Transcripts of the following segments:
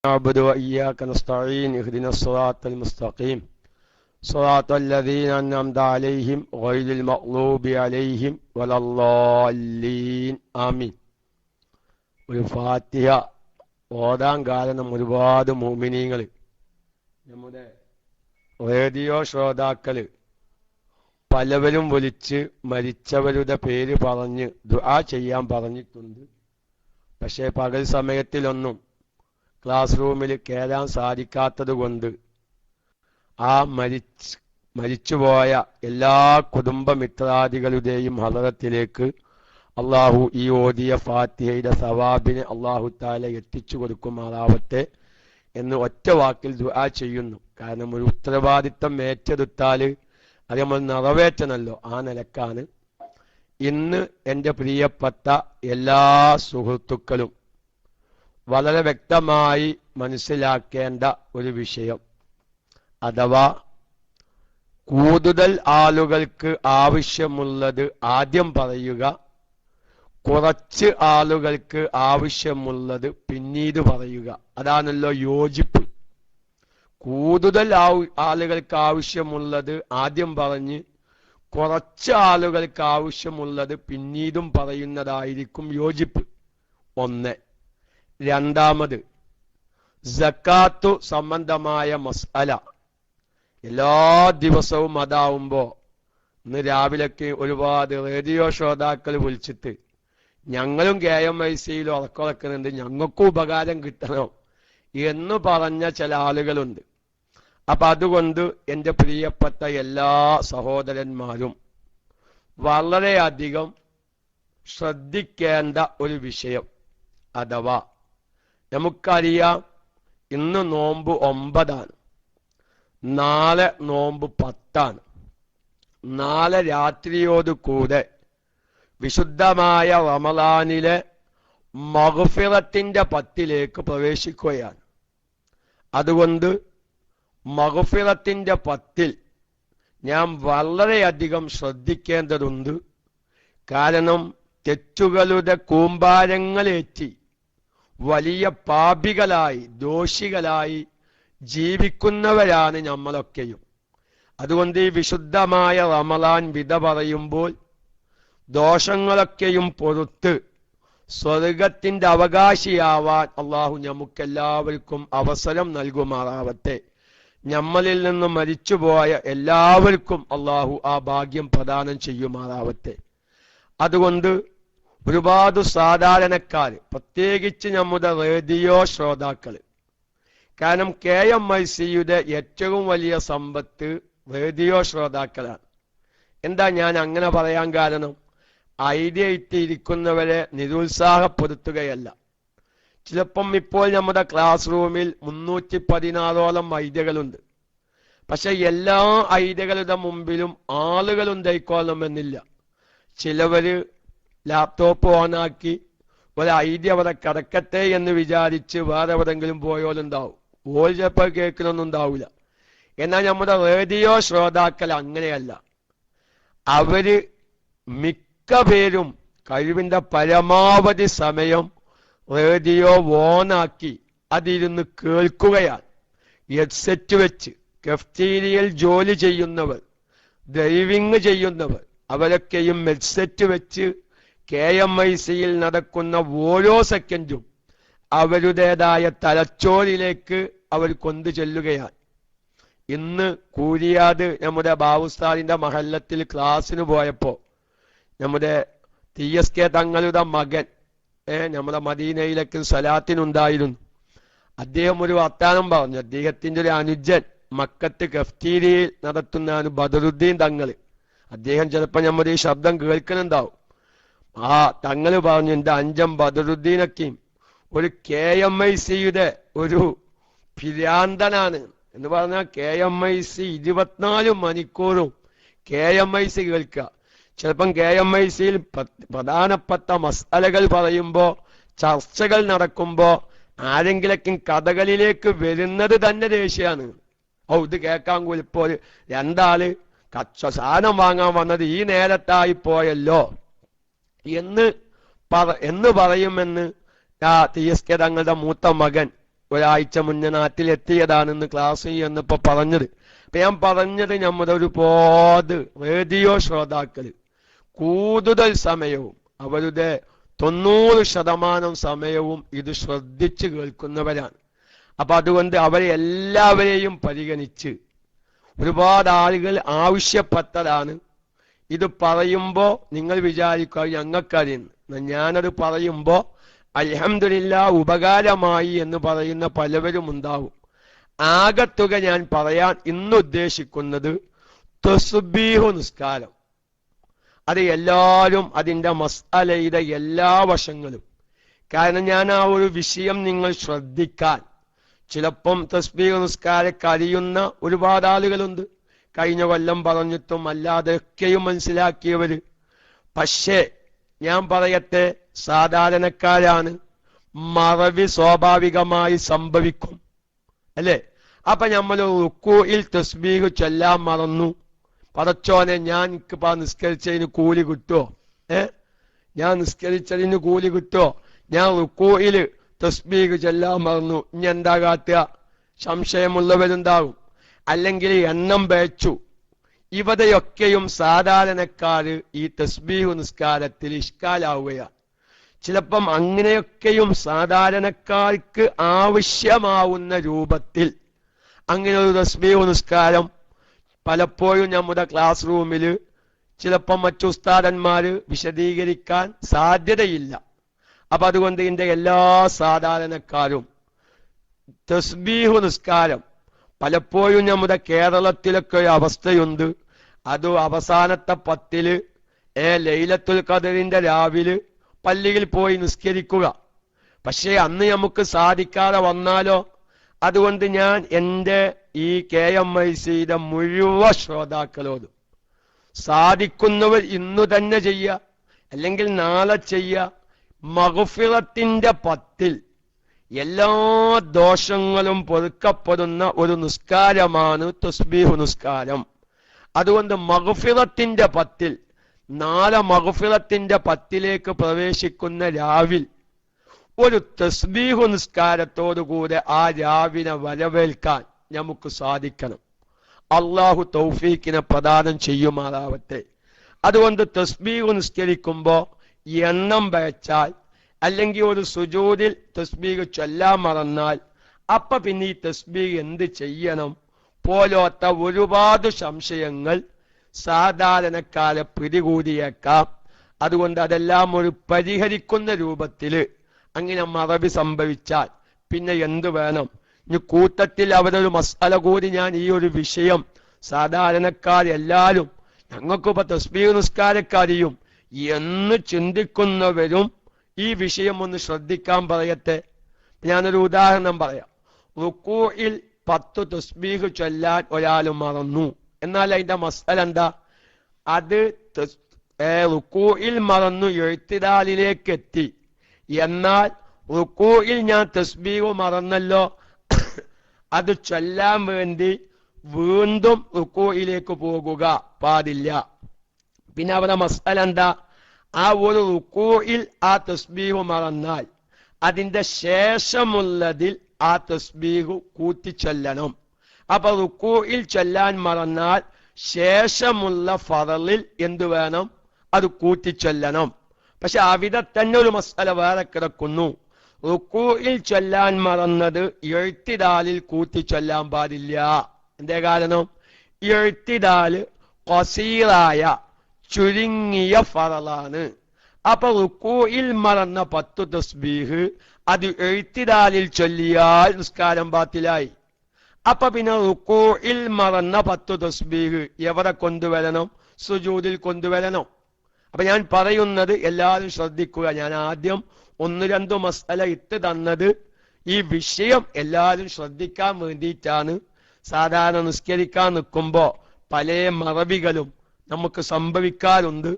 نعبد وإياك نستعين اهدنا الصراط المستقيم صراط الذين أنعمت عليهم غير المغضوب عليهم ولا الضالين ആമീൻ. ഒരു ഫാത്തിഹ ഓതാൻ കാരണം ഒരുപാട് മുഅ്മിനീങ്ങൾ നമ്മുടെ റേഡിയോ ശ്രോതാക്കള് പലവരും വിളിച്ച് മരിച്ചവരുടെ പേര് പറഞ്ഞ് ദുആ ചെയ്യാൻ പറഞ്ഞിട്ടുണ്ട്. പക്ഷേ പകൽ സമയത്തിലൊന്നും ക്ലാസ് റൂമിൽ കയറാൻ സാധിക്കാത്തത് കൊണ്ട് ആ മരിച്ചുപോയ എല്ലാ കുടുംബമിത്രാദികളുടെയും ഹളറത്തിലേക്ക് അള്ളാഹു ഈ ഓതിയ ഫാത്തിഹയുടെ സവാബിനെ അള്ളാഹു താല എത്തിച്ചു കൊടുക്കുമാറാവട്ടെ എന്ന് ഒറ്റ വാക്കിൽ ദുആ ചെയ്യുന്നു. കാരണം ഒരു ഉത്തരവാദിത്തം ഏറ്റെടുത്താൽ അത് നമ്മൾ നിറവേറ്റണല്ലോ. ആ നിലക്കാണ് ഇന്ന് എൻ്റെ പ്രിയപ്പെട്ട എല്ലാ സുഹൃത്തുക്കളും വളരെ വ്യക്തമായി മനസ്സിലാക്കേണ്ട ഒരു വിഷയം, അഥവാ കൂടുതൽ ആളുകൾക്ക് ആവശ്യമുള്ളത് ആദ്യം പറയുക, കുറച്ച് ആളുകൾക്ക് ആവശ്യമുള്ളത് പിന്നീട് പറയുക. അതാണല്ലോ യോജിപ്പ്. കൂടുതൽ ആളുകൾക്ക് ആവശ്യമുള്ളത് ആദ്യം പറഞ്ഞ് കുറച്ച് ആളുകൾക്ക് ആവശ്യമുള്ളത് പിന്നീടും പറയുന്നതായിരിക്കും യോജിപ്പ്. ഒന്ന്. രണ്ടാമത്, സക്കാത്തു സംബന്ധമായ മസ്അല എല്ലാ ദിവസവും അതാവുമ്പോ ഇന്ന് രാവിലേക്ക് ഒരുപാട് റേഡിയോ ശ്രോതാക്കൾ വിളിച്ചിട്ട് ഞങ്ങളും KMIC-യിൽ ഉറക്കുന്നുണ്ട്, ഞങ്ങൾക്കും ഉപകാരം കിട്ടണം എന്ന് പറഞ്ഞ ചില ആളുകളുണ്ട്. അപ്പൊ അതുകൊണ്ട് എൻ്റെ പ്രിയപ്പെട്ട എല്ലാ സഹോദരന്മാരും വളരെയധികം ശ്രദ്ധിക്കേണ്ട ഒരു വിഷയം, അഥവാ നമുക്കറിയാം ഇന്ന് നോമ്പ് 9, നാളെ നോമ്പ് 10. നാളെ രാത്രിയോട് കൂടെ വിശുദ്ധമായ റമളാനിലെ മഗ്ഫിറത്തിന്റെ 10ലേക്ക് പ്രവേശിക്കുകയാണ്. അതുകൊണ്ട് മഗ്ഫിറത്തിന്റെ 10 ഞാൻ വളരെയധികം ശ്രദ്ധിക്കേണ്ടതുണ്ട്. കാരണം തെറ്റുകളുടെ കൂമ്പാരങ്ങളേറ്റി വലിയ പാപികളായി ദോഷികളായി ജീവിക്കുന്നവരാണ് നമ്മളൊക്കെയും. അതുകൊണ്ട് ഈ വിശുദ്ധമായ റമളാൻ വിട പറയുമ്പോൾ ദോഷങ്ങളൊക്കെയും പൊറുത്ത് സ്വർഗത്തിന്റെ അവകാശിയാവാൻ അള്ളാഹു നമുക്കെല്ലാവർക്കും അവസരം നൽകുമാറാവട്ടെ. നമ്മളിൽ നിന്ന് മരിച്ചുപോയ എല്ലാവർക്കും അള്ളാഹു ആ ഭാഗ്യം പ്രദാനം ചെയ്യുമാറാവട്ടെ. അതുകൊണ്ട് ഒരുപാട് സാധാരണക്കാർ, പ്രത്യേകിച്ച് നമ്മുടെ റേഡിയോ ശ്രോതാക്കൾ, കാരണം KMIC-യുടെ ഏറ്റവും വലിയ സമ്പത്ത് റേഡിയോ ശ്രോതാക്കളാണ്. എന്താ ഞാൻ അങ്ങനെ പറയാൻ കാരണം, ഐഡിയ ഇട്ടിരിക്കുന്നവരെ നിരുത്സാഹപ്പെടുത്തുകയല്ല. ചിലപ്പം ഇപ്പോൾ നമ്മുടെ ക്ലാസ് റൂമിൽ 316ഓളം ഐഡിയകളുണ്ട്. പക്ഷെ എല്ലാ ഐഡിയകളുടെ മുമ്പിലും ആളുകളുണ്ടായിക്കൊള്ളണമെന്നില്ല. ചിലവര് ലാപ്ടോപ്പ് ഓണാക്കി ഒരു ഐഡിയ അവിടെ കിടക്കട്ടെ എന്ന് വിചാരിച്ച് വേറെ എവിടെങ്കിലും പോയോലുണ്ടാവും. ഓൾ ചിലപ്പോൾ കേൾക്കണമൊന്നും ഉണ്ടാവില്ല. എന്നാൽ നമ്മുടെ റേഡിയോ ശ്രോതാക്കൾ അങ്ങനെയല്ല. അവര് മിക്ക പേരും കഴിവിന്റെ പരമാവധി സമയം റേഡിയോ ഓണാക്കി അതിരുന്ന് കേൾക്കുകയാണ്. ഹെഡ്സെറ്റ് വെച്ച് കഫ്റ്റീരിയയിൽ ജോലി ചെയ്യുന്നവർ, ഡ്രൈവിംഗ് ചെയ്യുന്നവർ, അവരൊക്കെയും ഹെഡ്സെറ്റ് വെച്ച് KMIC-യിൽ നടക്കുന്ന ഓരോ സെക്കൻഡും അവരുടേതായ തലച്ചോറിലേക്ക് അവർ കൊണ്ടു ചെല്ലുകയാണ്. ഇന്ന് കൂരിയാട് നമ്മുടെ ബാബുസ്ഥാദിന്റെ മഹല്ലത്തിൽ ക്ലാസ്സിന് പോയപ്പോ നമ്മുടെ TSK തങ്ങളുടെ മകൻ നമ്മുടെ മദീനയിലേക്ക് സലാത്തിനുണ്ടായിരുന്നു. അദ്ദേഹം ഒരു വർത്താനം പറഞ്ഞു. അദ്ദേഹത്തിന്റെ ഒരു അനുജൻ മക്കത്ത് കഫ്റ്റീരിയയിൽ നടത്തുന്ന ബദറുദ്ദീൻ തങ്ങള്, അദ്ദേഹം ചിലപ്പോ നമ്മുടെ ഈ ശബ്ദം കേൾക്കുന്നുണ്ടാവും. ആ തങ്ങള് പറഞ്ഞു, എന്റെ അഞ്ചൻ ബദറുദ്ദീനൊക്കെയും ഒരു KMIC-യുടെ ഒരു ഫിരാന്തനാണ് എന്ന് പറഞ്ഞാൽ KMIC 24 മണിക്കൂറും KMIC കേൾക്കുക. ചിലപ്പം KMIC-യിൽ പ്രധാനപ്പെട്ട മസാലകൾ പറയുമ്പോ, ചർച്ചകൾ നടക്കുമ്പോ ആരെങ്കിലൊക്കെ കഥകളിലേക്ക് വരുന്നത് തന്നെ ദേഷ്യമാണ്. ഇത് കേൾക്കാൻ കൂലിപ്പോ രണ്ടാള് സാധനം വാങ്ങാൻ വന്നത് ഈ നേരത്തായി പോയല്ലോ എന്ന് പറയുമെന്ന് TSK തങ്ങളുടെ മൂത്ത മകൻ ഒരാഴ്ച മുന്നേ നാട്ടിലെത്തിയതാണെന്ന് ക്ലാസ് എന്നപ്പോ പറഞ്ഞത്. അപ്പൊ ഞാൻ പറഞ്ഞത് നമ്മുടെ ഒരുപാട് റേഡിയോ ശ്രോതാക്കൾ കൂടുതൽ സമയവും അവരുടെ 90% സമയവും ഇത് ശ്രദ്ധിച്ച് കേൾക്കുന്നവരാണ്. അപ്പൊ അതുകൊണ്ട് അവരെ എല്ലാവരെയും പരിഗണിച്ച് ഒരുപാട് ആളുകൾ ആവശ്യപ്പെട്ടതാണ്. ഇത് പറയുമ്പോ നിങ്ങൾ വിചാരിക്കുക ഞങ്ങൾക്കറിയുന്നു, ഞാനത് പറയുമ്പോ അൽഹംദുലില്ലാഹ് ഉപകാരമായി എന്ന് പറയുന്ന പലവരും ഉണ്ടാവും. ആകത്തുക ഞാൻ പറയാൻ ഇന്ന് ഉദ്ദേശിക്കുന്നത് തസ്ബീഹ് നിസ്കാരം. അത് എല്ലാവരും അതിന്റെ മസ്അലയുടെ എല്ലാ വശങ്ങളും, കാരണം ഞാൻ ആ ഒരു വിഷയം നിങ്ങൾ ശ്രദ്ധിക്കാൻ, ചിലപ്പം തസ്ബീഹ് നിസ്കാരം കഴിയുന്ന ഒരുപാട് ആളുകളുണ്ട്, കഴിഞ്ഞ കൊല്ലം പറഞ്ഞിട്ടും അല്ലാതെയൊക്കെയും മനസ്സിലാക്കിയവര്. പക്ഷേ ഞാൻ പറയട്ടെ, സാധാരണക്കാരാണ്, മറവി സ്വാഭാവികമായി സംഭവിക്കും അല്ലേ? അപ്പൊ നമ്മൾ റുക്കൂഇൽ തസ്ബീഹ് ചൊല്ലാൻ മറന്നു, പടച്ചോനെ ഞാൻ നിസ്കരിച്ചതിന് കൂലി കിട്ടുമോ? ഞാൻ നിസ്കരിച്ചതിന് കൂലി കിട്ടുമോ? ഞാൻ റുക്കൂഇൽ തസ്ബീഹ് ചൊല്ലാൻ മറന്നു, ഇനി എന്താ കാട്ടുക? സംശയമുള്ളവരുണ്ടാകും. അല്ലെങ്കിൽ എണ്ണം പേച്ചു. ഇവരെയൊക്കെയും സാധാരണക്കാര് ഈ തസ്ബീഹ് നിസ്കാരത്തിൽ ഇഷ്കാലാവുകയാണ്. ചിലപ്പം അങ്ങനെയൊക്കെയും സാധാരണക്കാർക്ക് ആവശ്യമാവുന്ന രൂപത്തിൽ അങ്ങനെ ഒരു തസ്ബീഹ് നിസ്കാരം പലപ്പോഴും നമ്മുടെ ക്ലാസ് റൂമിൽ ചിലപ്പം മറ്റു ഉസ്താദന്മാര് വിശദീകരിക്കാൻ സാധ്യതയില്ല. അപ്പൊ അതുകൊണ്ട് ഇതിന്റെ എല്ലാ സാധാരണക്കാരും തസ്ബീഹ് നിസ്കാരം പലപ്പോഴും നമ്മുടെ കേരളത്തിലൊക്കെ ഒരു അവസ്ഥയുണ്ട്. അത് അവസാനത്തെ 10 ലൈലത്തുൽ ഖദറിന്റെ രാവിലെ പള്ളിയിൽ പോയി നിസ്കരിക്കുക. പക്ഷേ അന്ന് നമുക്ക് സാധിക്കാതെ വന്നാലോ? അതുകൊണ്ട് ഞാൻ എൻ്റെ ഈ KMICയുടെ മുഴുവൻ ശ്രോതാക്കളോട്, സാധിക്കുന്നവർ ഇന്നു തന്നെ ചെയ്യുക, അല്ലെങ്കിൽ നാളെ ചെയ്യുക. മഗ്ഫിറത്തിന്റെ 10 എല്ലാ ദോഷങ്ങളും പൊറുക്കപ്പെടുന്ന ഒരു നിസ്കാരമാണ് തസ്ബീഹ് നിസ്കാരം. അതുകൊണ്ട് മഗ്ഫിറത്തിന്റെ 10 നാളെ മഗ്ഫിറത്തിന്റെ 10 പ്രവേശിക്കുന്ന രാവിൽ ഒരു തസ്ബീഹ് നിസ്കാരത്തോടുകൂടെ ആ രാവിനെ വരവേൽക്കാൻ നമുക്ക് സാധിക്കണം. അള്ളാഹു തൗഫീഖിനെ പ്രദാനം ചെയ്യുമാറാവട്ടെ. അതുകൊണ്ട് തസ്ബീഹ് നിസ്കരിക്കുമ്പോ എണ്ണം വെച്ചാൽ, അല്ലെങ്കിൽ ഒരു സുജൂദിൽ തസ്ബീഹ് ചൊല്ലാൻ മറന്നാൽ, അപ്പൊ പിന്നെ ഈ തസ്ബീഹ് എന്ത് ചെയ്യണം പോലോത്ത ഒരുപാട് സംശയങ്ങൾ സാധാരണക്കാരെ പിടികൂടിയേക്കാം. അതുകൊണ്ട് അതെല്ലാം ഒരു പരിഹരിക്കുന്ന രൂപത്തില് അങ്ങനെ മറവി സംഭവിച്ചാൽ പിന്നെ എന്ത് വേണം? ഇനി കൂട്ടത്തിൽ അവരൊരു മസ്അല കൂടി, ഞാൻ ഈ ഒരു വിഷയം സാധാരണക്കാരെല്ലാരും ഞങ്ങൾക്കിപ്പോ തസ്ബീഹ് നിസ്കാരക്കാരെയും എന്ന് ചിന്തിക്കുന്നവരും ഈ വിഷയം ഒന്ന് ശ്രദ്ധിക്കാൻ പറയട്ടെ. ഞാനൊരു ഉദാഹരണം പറയാം. റുക്കൂഇൽ 10 തസ്ബീഹ് ചൊല്ലാൻ ഒരാൾ മറന്നു, എന്നാൽ അതിന്റെ മസ്അല എന്താ? അത് റുക്കൂഇൽ മറന്നു ഇഅ്തിദാലിലേക്ക് എത്തി, എന്നാൽ റുക്കൂഇൽ ഞാൻ തസ്ബീഹ് മറന്നല്ലോ, അത് ചൊല്ലാൻ വേണ്ടി വീണ്ടും റുക്കൂഇലേക്ക് പോകുക പാടില്ല. പിന്നെ അവരുടെ മസ്അല എന്താ? ആ ഒരു റുക്കൂഇൽ ആ തസ്ബീഹ് മറന്നാൽ അതിന്റെ ശേഷമുള്ളതിൽ ആ തസ്ബീഹ് കൂട്ടിച്ചൊല്ലണം. അപ്പൊ റുക്കൂഇൽ ചൊല്ലാൻ മറന്നാൽ ശേഷമുള്ള ഫറളിൽ എന്തു വേണം? അത് കൂട്ടിച്ചൊല്ലണം. പക്ഷെ അവിടെ തന്നെ ഒരു മസ്അല വേറെ കിടക്കുന്നു. റുക്കൂഇൽ ചൊല്ലാൻ മറന്നത് ഇഅ്തിദാലിൽ കൂട്ടിച്ചൊല്ലാൻ പാടില്ല. എന്തേ കാരണം? ഇഅ്തിദാല് ഖസീറായ ചുരുങ്ങിയ ഫറളാണ്. അപ്പൊ റുക്കൂഇൽ മറന്ന 10 തസ്ബീഹ് അത് ഇഅ്തിദാലിൽ ചൊല്ലിയാൽ നിസ്കാരം ബാത്തിലായി. അപ്പൊ പിന്നെ റുക്കൂഇൽ മറന്ന 10 തസ്ബീഹ് എവിടെ കൊണ്ടുവരണം? സുജൂദിൽ കൊണ്ടുവരണം. അപ്പൊ ഞാൻ പറയുന്നത് എല്ലാവരും ശ്രദ്ധിക്കുക. ഞാൻ ആദ്യം 1-2 മസ്അല ഇട്ട് തന്നത് ഈ വിഷയം എല്ലാവരും ശ്രദ്ധിക്കാൻ വേണ്ടിയിട്ടാണ്. സാധാരണ നിസ്കരിക്കാൻ നിൽക്കുമ്പോ പല മറവികളും നമുക്ക് സംഭവിക്കാറുണ്ട്.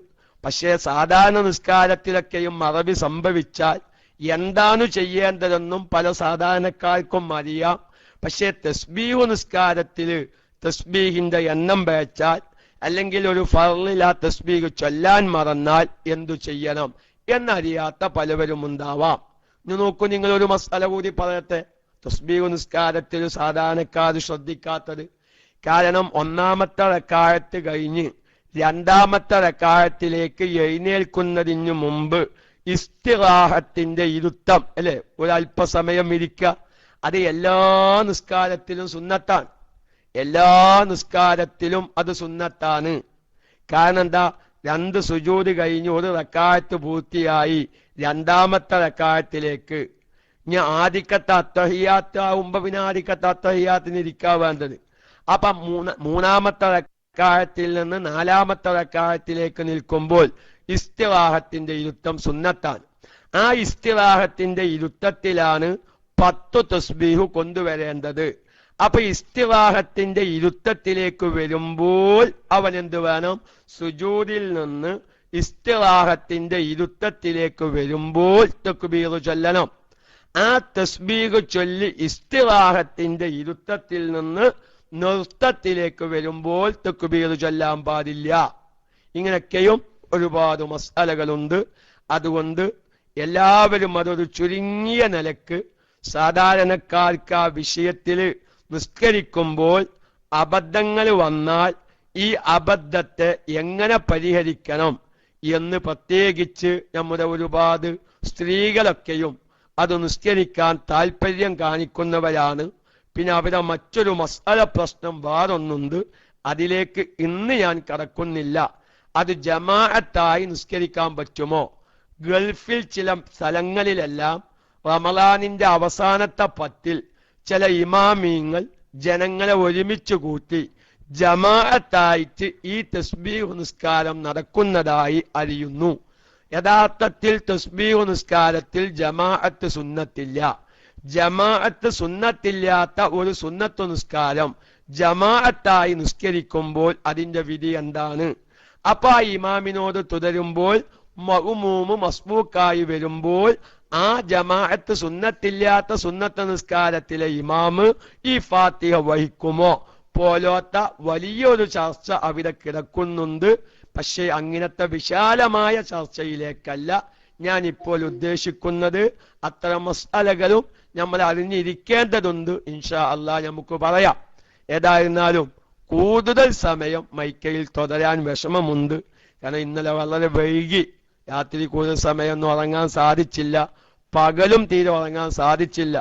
പക്ഷേ സാധാരണ നിസ്കാരത്തിലൊക്കെയും മറവി സംഭവിച്ചാൽ എന്താണ് ചെയ്യേണ്ടതെന്നും പല സാധാരണക്കാർക്കും അറിയാം. പക്ഷേ തസ്ബീഹ് നിസ്കാരത്തില് തസ്ബീഹിന്റെ എണ്ണം വെച്ചാൽ, അല്ലെങ്കിൽ ഒരു ഫർളിൽ ആ തസ്ബീഹ് ചൊല്ലാൻ മറന്നാൽ എന്തു ചെയ്യണം എന്നറിയാത്ത പലവരും ഉണ്ടാവാം. ഇനി നോക്കൂ, നിങ്ങൾ ഒരു മസ്അല കൂടി പറയട്ടെ. തസ്ബീഹ് നിസ്കാരത്തിൽ സാധാരണക്കാർ ശ്രദ്ധിക്കാത്തത്. കാരണം ഒന്നാമത്തെ റക്അത്ത് കഴിഞ്ഞ് രണ്ടാമത്തെ റക്അത്തിലേക്ക് എഴുന്നേൽക്കുന്നതിന് മുമ്പ് ഇസ്തിറാഹത്തിന്റെ ഇരുത്തം അല്ലെ, ഒരല്പസമയം ഇരിക്കുക. അത് എല്ലാ നിസ്കാരത്തിലും സുന്നത്താണ്. എല്ലാ നിസ്കാരത്തിലും അത് സുന്നത്താണ്. കാരണം എന്താ, രണ്ട് സുജൂദ് കഴിഞ്ഞ് ഒരു റക്അത്ത് പൂർത്തിയായി രണ്ടാമത്തെ റക്അത്തിലേക്ക് ഇനി ആദിക്കത്തെ അത്തഹിയാത്ത് ആവുമ്പോ പിന്നെ ആദിക്കത്തെ അത്തഹിയാത്തിന് ഇരിക്കാൻ വേണ്ടത്. അപ്പൊ മൂന്നാമത്തെ റക്അത്തിൽ നിന്ന് നാലാമത്തെ റക്അത്തിലേക്ക് നിൽക്കുമ്പോൾ ഇസ്തിറാഹത്തിന്റെ ഇരുത്തം സുന്നത്താണ്. ആ ഇസ്തിറാഹത്തിന്റെ ഇരുത്തത്തിലാണ് 10 തസ്ബീഹ് കൊണ്ടുവരേണ്ടത്. അപ്പൊ ഇസ്തിറാഹത്തിന്റെ ഇരുത്തത്തിലേക്ക് വരുമ്പോൾ അവൻ എന്ത് വേണം, സുജൂദിൽ നിന്ന് ഇസ്തിറാഹത്തിന്റെ ഇരുത്തത്തിലേക്ക് വരുമ്പോൾ തക്ബീർ ചൊല്ലണം. ആ തസ്ബീഹ് ചൊല്ലി ഇസ്തിറാഹത്തിന്റെ ഇരുത്തത്തിൽ നിന്ന് നൃത്തത്തിലേക്ക് വരുമ്പോൾ തക്ബീർ ചൊല്ലാൻ പാടില്ല. ഇങ്ങനെയൊക്കെയും ഒരുപാട് മസ്അലകളുണ്ട്. അതുകൊണ്ട് എല്ലാവരും അതൊരു ചുരുങ്ങിയ നിലക്ക് സാധാരണക്കാർക്ക് ആ വിഷയത്തിൽ നിസ്കരിക്കുമ്പോൾ അബദ്ധങ്ങൾ വന്നാൽ ഈ അബദ്ധത്തെ എങ്ങനെ പരിഹരിക്കണം എന്ന് പ്രത്യേകിച്ച് നമ്മുടെ ഒരുപാട് സ്ത്രീകളൊക്കെയും അത് നിസ്കരിക്കാൻ താല്പര്യം കാണിക്കുന്നവരാണ്. പിന്നെ അവരെ മറ്റൊരു മസ്അല പ്രശ്നം വേറൊന്നുണ്ട്, അതിലേക്ക് ഇന്ന് ഞാൻ കടക്കുന്നില്ല. അത് ജമാഅത്തായി നിസ്കരിക്കാൻ പറ്റുമോ? ഗൾഫിൽ ചില സ്ഥലങ്ങളിലെല്ലാം റമളാനിന്റെ അവസാനത്തെ 10 ചില ഇമാമിങ്ങൾ ജനങ്ങളെ ഒരുമിച്ച് കൂട്ടി ജമാഅത്തായിട്ട് ഈ തസ്ബീഹ് നിസ്കാരം നടക്കുന്നതായി അറിയുന്നു. യഥാർത്ഥത്തിൽ തസ്ബീഹ് നിസ്കാരത്തിൽ ജമാഅത്ത് സുന്നത്തില്ല. ജമാഅത്ത് സുന്നത്തില്ലാത്ത ഒരു സുന്നത്ത് നിസ്കാരം ജമാഅത്തായി നിസ്കരിക്കുമ്പോൾ അതിന്റെ വിധി എന്താണ്? അപ്പൊ ആ ഇമാമിനോട് തുടരുമ്പോൾ മഅ്മൂമ് മസ്ബൂക്കായി വരുമ്പോൾ ആ ജമാഅത്ത് സുന്നത്തില്ലാത്ത സുന്നത്ത് നിസ്കാരത്തിലെ ഇമാമ് ഈ ഫാത്തിഹ വഹിക്കുമോ പോലത്തെ വലിയൊരു ചർച്ച അവിടെ കിടക്കുന്നുണ്ട്. പക്ഷേ അങ്ങനത്തെ വിശാലമായ ചർച്ചയിലേക്കല്ല ഞാൻ ഇപ്പോൾ ഉദ്ദേശിക്കുന്നത്. അത്തരം മസ്അലകളും നമ്മൾ അറിഞ്ഞിരിക്കേണ്ടതുണ്ട്. ഇൻഷാ അല്ലാഹ് നമുക്ക് പറയാം. ഏതായിരുന്നാലും കൂടുതൽ സമയം മൈക്കയിൽ തുടരാൻ വിഷമമുണ്ട്. കാരണം ഇന്നലെ വളരെ വൈകി, രാത്രി കൂടുതൽ സമയമൊന്നും ഉറങ്ങാൻ സാധിച്ചില്ല, പകലും തീരെ ഉറങ്ങാൻ സാധിച്ചില്ല.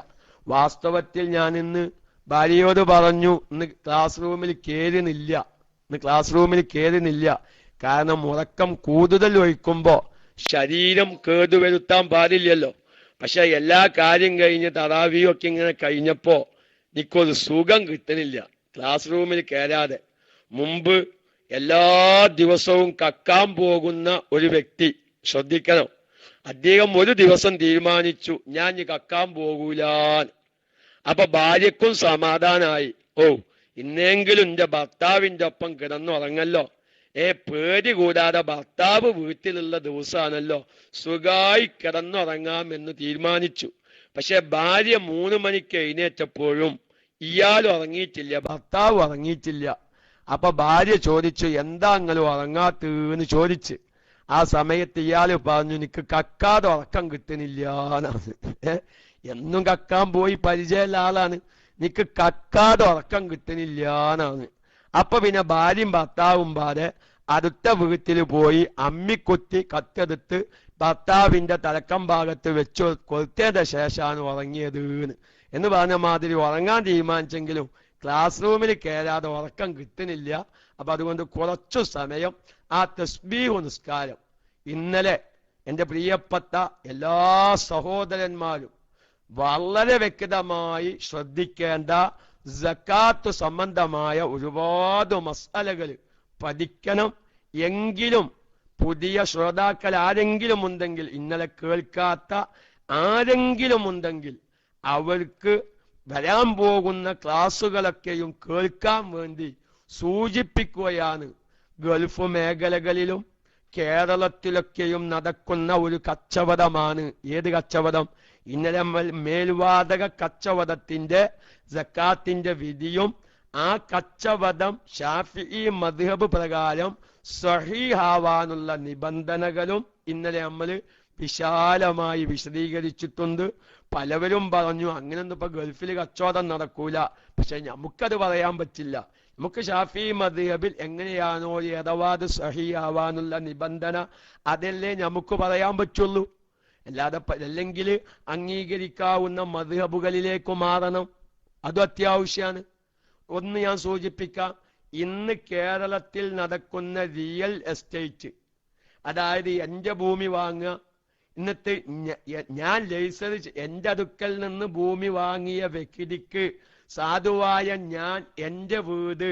വാസ്തവത്തിൽ ഞാൻ ഇന്ന് ഭാര്യയോട് പറഞ്ഞു, ഇന്ന് ക്ലാസ് റൂമിൽ കയറുന്നില്ല. കാരണം ഉറക്കം കൂടുതൽ ഒഴിക്കുമ്പോ ശരീരം കേടുവരുത്താൻ പാടില്ലല്ലോ. പക്ഷെ എല്ലാ കാര്യം കഴിഞ്ഞ് തറാവിയൊക്കെ ഇങ്ങനെ കഴിഞ്ഞപ്പോ എനിക്കൊരു സുഖം കിട്ടുന്നില്ല ക്ലാസ് റൂമിൽ കയറാതെ. മുമ്പ് എല്ലാ ദിവസവും കക്കാൻ പോകുന്ന ഒരു വ്യക്തി ശ്രദ്ധിക്കണം. അദ്ദേഹം ഒരു ദിവസം തീരുമാനിച്ചു, ഞാൻ ഇനി കക്കാൻ പോകൂലാൻ. അപ്പൊ ഭാര്യക്കും സമാധാനായി. ഓ, ഇന്നെങ്കിലും എന്റെ ഭർത്താവിന്റെ ഒപ്പം കിടന്നുറങ്ങല്ലോ. പേടി കൂടാതെ ഭർത്താവ് വീട്ടിലുള്ള ദിവസമാണല്ലോ, സുഖമായി കിടന്നുറങ്ങാമെന്ന് തീരുമാനിച്ചു. പക്ഷെ ഭാര്യ 3 മണിക്ക് എഴുന്നേറ്റപ്പോഴും ഇയാൾ ഉറങ്ങിയിട്ടില്ല, ഭർത്താവ് ഉറങ്ങിയിട്ടില്ല. അപ്പൊ ഭാര്യ ചോദിച്ചു, എന്താ നിങ്ങൾ ഉറങ്ങാത്തെന്ന് ചോദിച്ച്. ആ സമയത്ത് ഇയാള് പറഞ്ഞു, എനിക്ക് കക്കാതെ ഉറക്കം കിട്ടുന്നില്ല. എന്നും കക്കാൻ പോയി പരിചയമുള്ള ആളാണ്, എനിക്ക് കക്കാതെ ഉറക്കം കിട്ടുന്നില്ല. അപ്പൊ പിന്നെ ഭാര്യയും ഭർത്താവും പാടെ അടുത്ത വീട്ടിൽ പോയി അമ്മിക്കുത്തി കത്തെടുത്ത് ഭർത്താവിന്റെ തലക്കം ഭാഗത്ത് വെച്ച് കൊളുത്തിയതിന്റെ ശേഷമാണ് ഉറങ്ങിയത് എന്ന് പറഞ്ഞ മാതിരി ഉറങ്ങാൻ തീരുമാനിച്ചെങ്കിലും ക്ലാസ് റൂമിൽ കയറാതെ ഉറക്കം കിട്ടുന്നില്ല. അപ്പൊ അതുകൊണ്ട് കുറച്ചു സമയം ആ തസ്ബീഹ് നിസ്കാരം ഇന്നലെ എൻ്റെ പ്രിയപ്പെട്ട എല്ലാ സഹോദരന്മാരും വളരെ വ്യക്തമായി ശ്രദ്ധിക്കേണ്ട സക്കാത്ത് സംബന്ധമായ ഒരുപാട് മസ്അലകൾ പഠിക്കണം. എങ്കിലും പുതിയ ശ്രോതാക്കൾ ആരെങ്കിലും ഉണ്ടെങ്കിൽ, ഇന്നലെ കേൾക്കാത്ത ആരെങ്കിലും ഉണ്ടെങ്കിൽ അവർക്ക് വരാൻ പോകുന്ന ക്ലാസുകളൊക്കെയും കേൾക്കാൻ വേണ്ടി സൂചിപ്പിക്കുകയാണ്. ഗൾഫ് മേഖലകളിലും കേരളത്തിലൊക്കെയും നടക്കുന്ന ഒരു കച്ചവടമാണ്. ഏത് കച്ചവടം? ഇന്നലെ മേൽവാതക കച്ചവടത്തിന്റെ സക്കാത്തിന്റെ വിധിയും ആ കച്ചവടം ശാഫിഈ മദ്ഹബ് പ്രകാരം സഹീഹാവാനുള്ള നിബന്ധനകളും ഇന്നലെ നമ്മൾ വിശാലമായി വിശദീകരിച്ചിട്ടുണ്ട്. പലവരും പറഞ്ഞു അങ്ങനൊന്നും ഇപ്പൊ ഗൾഫിൽ കച്ചവടം നടക്കൂല. പക്ഷെ നമുക്കത് പറയാൻ പറ്റില്ല. നമുക്ക് ഷാഫി മദ്ഹബിൽ എങ്ങനെയാണോ യദവാദ് സഹിയാവാനുള്ള നിബന്ധന അതല്ലേ നമുക്ക് പറയാൻ പറ്റുള്ളൂ. അല്ലാതെ അല്ലെങ്കിൽ അംഗീകരിക്കാവുന്ന മദ്ഹബുകളിലേക്ക് മാറണം. അതും അത്യാവശ്യമാണ്. ഒന്ന് ഞാൻ സൂചിപ്പിക്കാം. ഇന്ന് കേരളത്തിൽ നടക്കുന്ന റിയൽ എസ്റ്റേറ്റ്, അതായത് എന്റെ ഭൂമി വാങ്ങുക, എന്നിട്ട് ഞാൻ ലൈസർ എന്റെ അടുക്കൽ നിന്ന് ഭൂമി വാങ്ങിയ വ്യക്തിക്ക് സാധുവായ ഞാൻ എന്റെ വീട്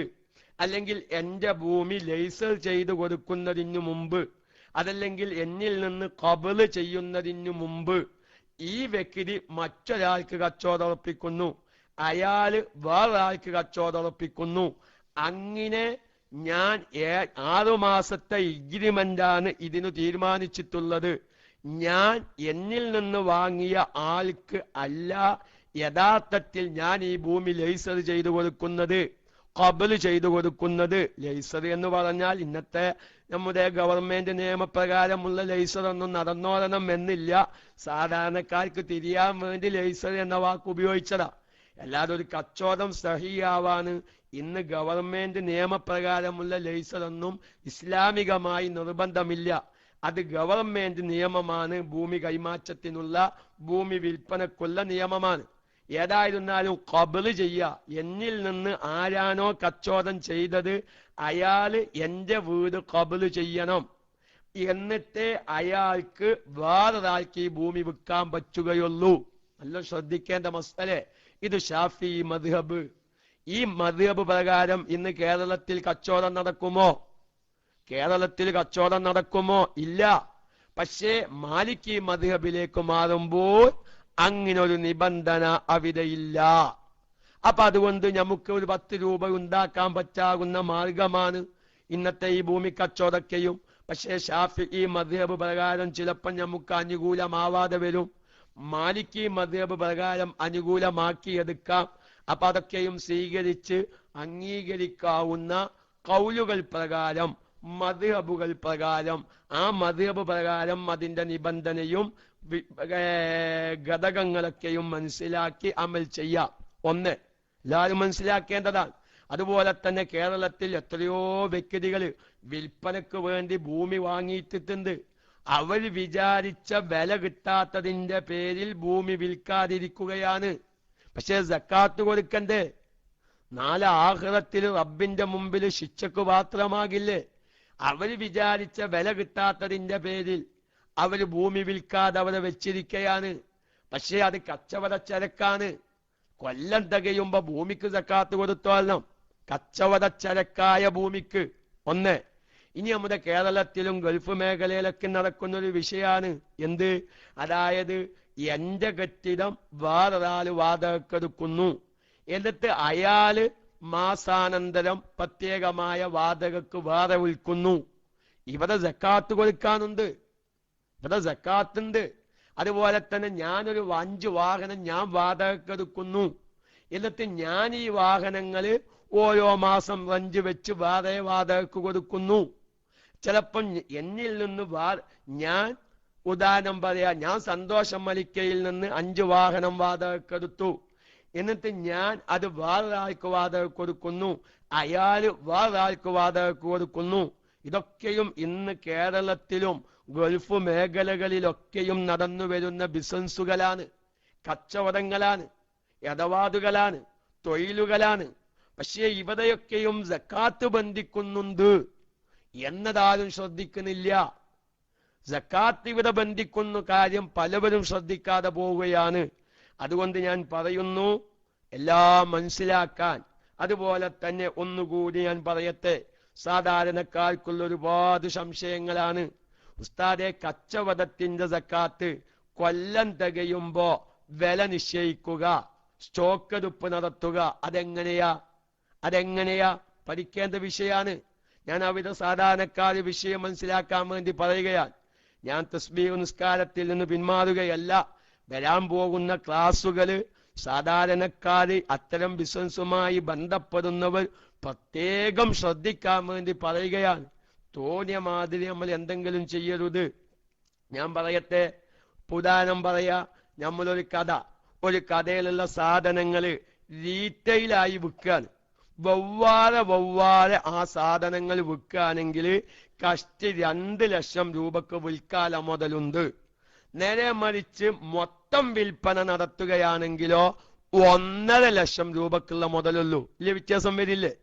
അല്ലെങ്കിൽ എന്റെ ഭൂമി ലൈസർ ചെയ്തു കൊടുക്കുന്നതിന് മുമ്പ്, അതല്ലെങ്കിൽ എന്നിൽ നിന്ന് ഖബള് ചെയ്യുന്നതിന് മുമ്പ് ഈ വ്യക്തി മറ്റൊരാൾക്ക് കച്ചവടം ഉറപ്പിക്കുന്നു, അയാള് വേറൊരാൾക്ക് കച്ചവടം ഉറപ്പിക്കുന്നു. അങ്ങനെ ഞാൻ 6 മാസത്തെ എഗ്രിമെന്റാണ് ഇതിന് തീരുമാനിച്ചിട്ടുള്ളത്. ഞാൻ എന്നിൽ നിന്ന് വാങ്ങിയ ആൾക്ക് അല്ല യഥാർത്ഥത്തിൽ ഞാൻ ഈ ഭൂമി ലൈസർ ചെയ്തു കൊടുക്കുന്നത്, ഖബള് ചെയ്തു കൊടുക്കുന്നത്. ലൈസർ എന്ന് പറഞ്ഞാൽ ഇന്നത്തെ നമ്മുടെ ഗവൺമെന്റ് നിയമപ്രകാരമുള്ള ലൈസർ ഒന്നും നടന്നോളണം എന്നില്ല. സാധാരണക്കാർക്ക് തിരിയാൻ വേണ്ടി ലൈസർ എന്ന വാക്ക് ഉപയോഗിച്ചതാ. അല്ലാതെ ഒരു കച്ചവടം സഹിയാവാണ് ഇന്ന് ഗവൺമെന്റ് നിയമപ്രകാരമുള്ള ലൈസർ ഒന്നും ഇസ്ലാമികമായി നിർബന്ധമില്ല. അത് ഗവൺമെന്റ് നിയമമാണ്. ഭൂമി കൈമാറ്റത്തിനുള്ള, ഭൂമി വിൽപ്പനക്കുള്ള നിയമമാണ്. ഏതായിരുന്നാലും ഖബള് ചെയ്യുക, എന്നിൽ നിന്ന് ആരാണോ കച്ചവടം ചെയ്തത് അയാള് എന്റെ വീട് ഖബള് ചെയ്യണം. എന്നിട്ടേ അയാൾക്ക് വേറൊരാൾക്ക് ഈ ഭൂമി വിൽക്കാൻ പറ്റുകയുള്ളൂ. നല്ല ശ്രദ്ധിക്കേണ്ട മസലെ. ഇത് ഷാഫി മദ്ഹബ്. ഈ മദ്ഹബ് പ്രകാരം ഇന്ന് കേരളത്തിൽ കച്ചവടം നടക്കുമോ? കേരളത്തിൽ കച്ചവടം നടക്കുമോ? ഇല്ല. പക്ഷേ മാലിക്കി മദ്ഹബിലേക്ക് മാറുമ്പോൾ അങ്ങനൊരു നിബന്ധന അവിടെയില്ല. അപ്പൊ അതുകൊണ്ട് നമുക്ക് ഒരു 10 രൂപ ഉണ്ടാക്കാൻ പറ്റാവുന്ന മാർഗമാണ് ഇന്നത്തെ ഈ ഭൂമി കച്ചവടക്കെയും. പക്ഷേ ഷാഫിഈ മദ്ഹബ് പ്രകാരം ചിലപ്പോൾ നമുക്ക് അനുകൂലമാവാതെ വരും. മാലിക്കി മദ്ഹബ് പ്രകാരം അനുകൂലമാക്കിയെടുക്കാം. അപ്പൊ അതൊക്കെയും സ്വീകരിച്ച് അംഗീകരിക്കാവുന്ന കൗലുകൾ പ്രകാരം, മദ്ഹബുകൾ പ്രകാരം, ആ മദ്ഹബ് പ്രകാരം അതിന്റെ നിബന്ധനയും ഘടകങ്ങളൊക്കെയും മനസ്സിലാക്കി അമൽ ചെയ്യാം. ഒന്ന് എല്ലാവരും മനസ്സിലാക്കേണ്ടതാണ്. അതുപോലെ തന്നെ കേരളത്തിൽ എത്രയോ വ്യക്തികൾ വിൽപ്പനക്ക് വേണ്ടി ഭൂമി വാങ്ങിയിട്ടുണ്ട്. അവർ വിചാരിച്ച വില കിട്ടാത്തതിന്റെ പേരിൽ ഭൂമി വിൽക്കാതിരിക്കുകയാണ്. പക്ഷെ സക്കാത്ത് കൊടുക്കണ്ടേ? നാളെ ആഖിറത്തിൽ റബ്ബിന്റെ മുമ്പിൽ ശിക്ഷക്ക് പാത്രമാകില്ലേ? അവര് വിചാരിച്ച വില കിട്ടാത്തതിന്റെ പേരിൽ അവര് ഭൂമി വിൽക്കാതെ അവരെ വെച്ചിരിക്കുകയാണ്. പക്ഷെ അത് കച്ചവടച്ചരക്കാണ്. കൊല്ലം തികയുമ്പോ ഭൂമിക്ക് സക്കാത്ത് കൊടുത്തോളണം. കച്ചവടച്ചരക്കായ ഭൂമിക്ക്. ഒന്ന്. ഇനി നമ്മുടെ കേരളത്തിലും ഗൾഫ് മേഖലയിലൊക്കെ നടക്കുന്ന ഒരു വിഷയമാണ് എന്ത്? അതായത് എന്റെ കെട്ടിടം വേറൊരാള് വാടകക്കെടുക്കുന്നു, എന്നിട്ട് അയാള് മാസാനന്തരം പ്രത്യേകമായ വാടകക്ക് വേറെ വിൽക്കുന്നു. ഇവിടെ സക്കാത്ത് കൊടുക്കാനുണ്ട്, ഇവിടെ സക്കാത്തുണ്ട്. അതുപോലെ തന്നെ ഞാനൊരു 5 വാഹനം ഞാൻ വാടകക്കെടുക്കുന്നു, എന്നിട്ട് ഞാൻ ഈ വാഹനങ്ങള് ഓരോ മാസം റെന്റ് വെച്ച് വേറെ വാടകക്ക് കൊടുക്കുന്നു. ചിലപ്പം എന്നിൽ നിന്ന് ഞാൻ ഉദാഹരണം പറയാ, ഞാൻ സന്തോഷം മലിക്കയിൽ നിന്ന് 5 വാഹനം വാടകക്കെടുത്തു, എന്നിട്ട് ഞാൻ അത് വേറൊരാൾക്ക് വാടക കൊടുക്കുന്നു, അയാള് വേറൊരാൾക്ക് വാടക കൊടുക്കുന്നു. ഇതൊക്കെയും ഇന്ന് കേരളത്തിലും ഗൾഫ് മേഖലകളിലൊക്കെയും നടന്നു വരുന്ന ബിസിനസ്സുകളാണ്, കച്ചവടങ്ങളാണ്, ഇടപാടുകളാണ്, തൊഴിലുകളാണ്. പക്ഷേ ഇവിടെയൊക്കെയും സക്കാത്ത് ബന്ധിക്കുന്നുണ്ട് എന്നതാരും ശ്രദ്ധിക്കുന്നില്ല. സക്കാത്ത് ഇവിടെ ബന്ധിക്കുന്ന കാര്യം പലവരും ശ്രദ്ധിക്കാതെ പോവുകയാണ്. അതുകൊണ്ട് ഞാൻ പറയുന്നു, എല്ലാം മനസ്സിലാക്കാൻ. അതുപോലെ തന്നെ ഒന്നുകൂടി ഞാൻ പറയട്ടെ, സാധാരണക്കാർക്കുള്ള ഒരുപാട് സംശയങ്ങളാണ്. ഉസ്താദെ, കച്ചവടത്തിന്റെ സക്കാത്ത് കൊല്ലം തികയുമ്പോ വില നിശ്ചയിക്കുക, സ്റ്റോക്ക് എടുപ്പ് നടത്തുക, അതെങ്ങനെയാ പഠിക്കേണ്ട വിഷയമാണ്. ഞാൻ അവിടെ സാധാരണക്കാർ വിഷയം മനസ്സിലാക്കാൻ വേണ്ടി പറയുകയാണ്. ഞാൻ തസ്ബീഹ് നിസ്കാരത്തിൽ നിന്ന് പിന്മാറുകയല്ല. വരാൻ പോകുന്ന ക്ലാസുകള് സാധാരണക്കാര്, അത്തരം ബിസിനസ്സുമായി ബന്ധപ്പെടുന്നവർ പ്രത്യേകം ശ്രദ്ധിക്കാൻ വേണ്ടി പറയുകയാണ്. തോന്നിയ മാതിരി നമ്മൾ എന്തെങ്കിലും ചെയ്യരുത്. ഞാൻ പറയട്ടെ, ഉദാഹരണം പറയാ. നമ്മളൊരു കഥയിലുള്ള സാധനങ്ങൾ റീറ്റെയിലായി വിൽക്കുകയാണ്. വെവ്വാറെ ആ സാധനങ്ങൾ വിൽക്കുകയാണെങ്കിൽ കഷ്ടി 2 ലക്ഷം രൂപക്ക് വിൽക്കാല മുതലുണ്ട്. നേരെ മറിച്ച് മൊത്തം വിൽപ്പന നടത്തുകയാണെങ്കിലോ 1.5 ലക്ഷം രൂപക്കുള്ള മുതലുള്ളൂ. ഇല്ല, വ്യത്യാസം വരില്ലേ?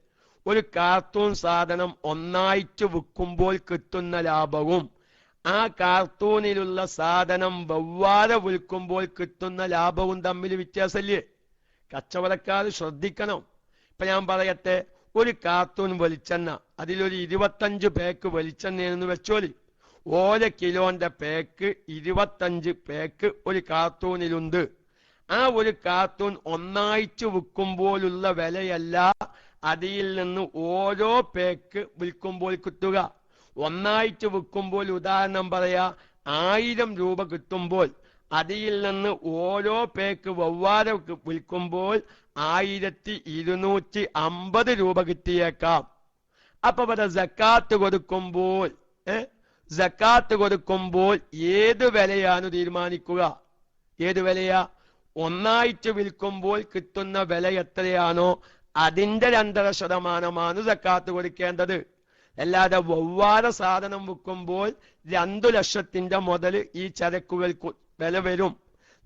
ഒരു കാർട്ടൂൺ സാധനം ഒന്നായിട്ട് വിൽക്കുമ്പോൾ കിട്ടുന്ന ലാഭവും ആ കാർട്ടൂണിലുള്ള സാധനം വെവ്വാറെ വിൽക്കുമ്പോൾ കിട്ടുന്ന ലാഭവും തമ്മിൽ വ്യത്യാസമില്ലേ? കച്ചവടക്കാർ ശ്രദ്ധിക്കണം. ഇപ്പൊ ഞാൻ പറയട്ടെ, ഒരു കാർട്ടൂൺ വെളിച്ചെണ്ണ, അതിലൊരു 25 പാക്ക് വെളിച്ചെണ്ണയെന്ന് വെച്ചോളി. കിലോന്റെ പാക്ക് 25 പാക്ക് ഒരു കാർട്ടൂണിലുണ്ട്. ആ ഒരു കാർട്ടൂൺ ഒന്നായിട്ട് വിൽക്കുമ്പോഴുള്ള വിലയല്ല അതിൽ നിന്ന് ഓരോ പാക്ക് വിൽക്കുമ്പോൾ കിട്ടുക. ഒന്നായിട്ട് വിൽക്കുമ്പോൾ ഉദാഹരണം പറയാ 1000 രൂപ കിട്ടുമ്പോൾ അതിൽ നിന്ന് ഓരോ പാക്ക് വെവ്വാറെ വിൽക്കുമ്പോൾ 1250 രൂപ കിട്ടിയേക്കാം. അപ്പൊ ഇവിടെ സക്കാത്ത് കൊടുക്കുമ്പോൾ ഏത് വിലയാണ് തീരുമാനിക്കുക? ഏത് വിലയാ? ഒന്നായിട്ട് വിൽക്കുമ്പോൾ കിട്ടുന്ന വില എത്രയാണോ അതിന്റെ 2.5% സക്കാത്ത് കൊടുക്കേണ്ടത്. അല്ലാതെ വെവ്വാറെ സാധനം വിൽക്കുമ്പോൾ 2 ലക്ഷത്തിന്റെ മുതൽ ഈ ചരക്കുകൾക്ക് വില വരും.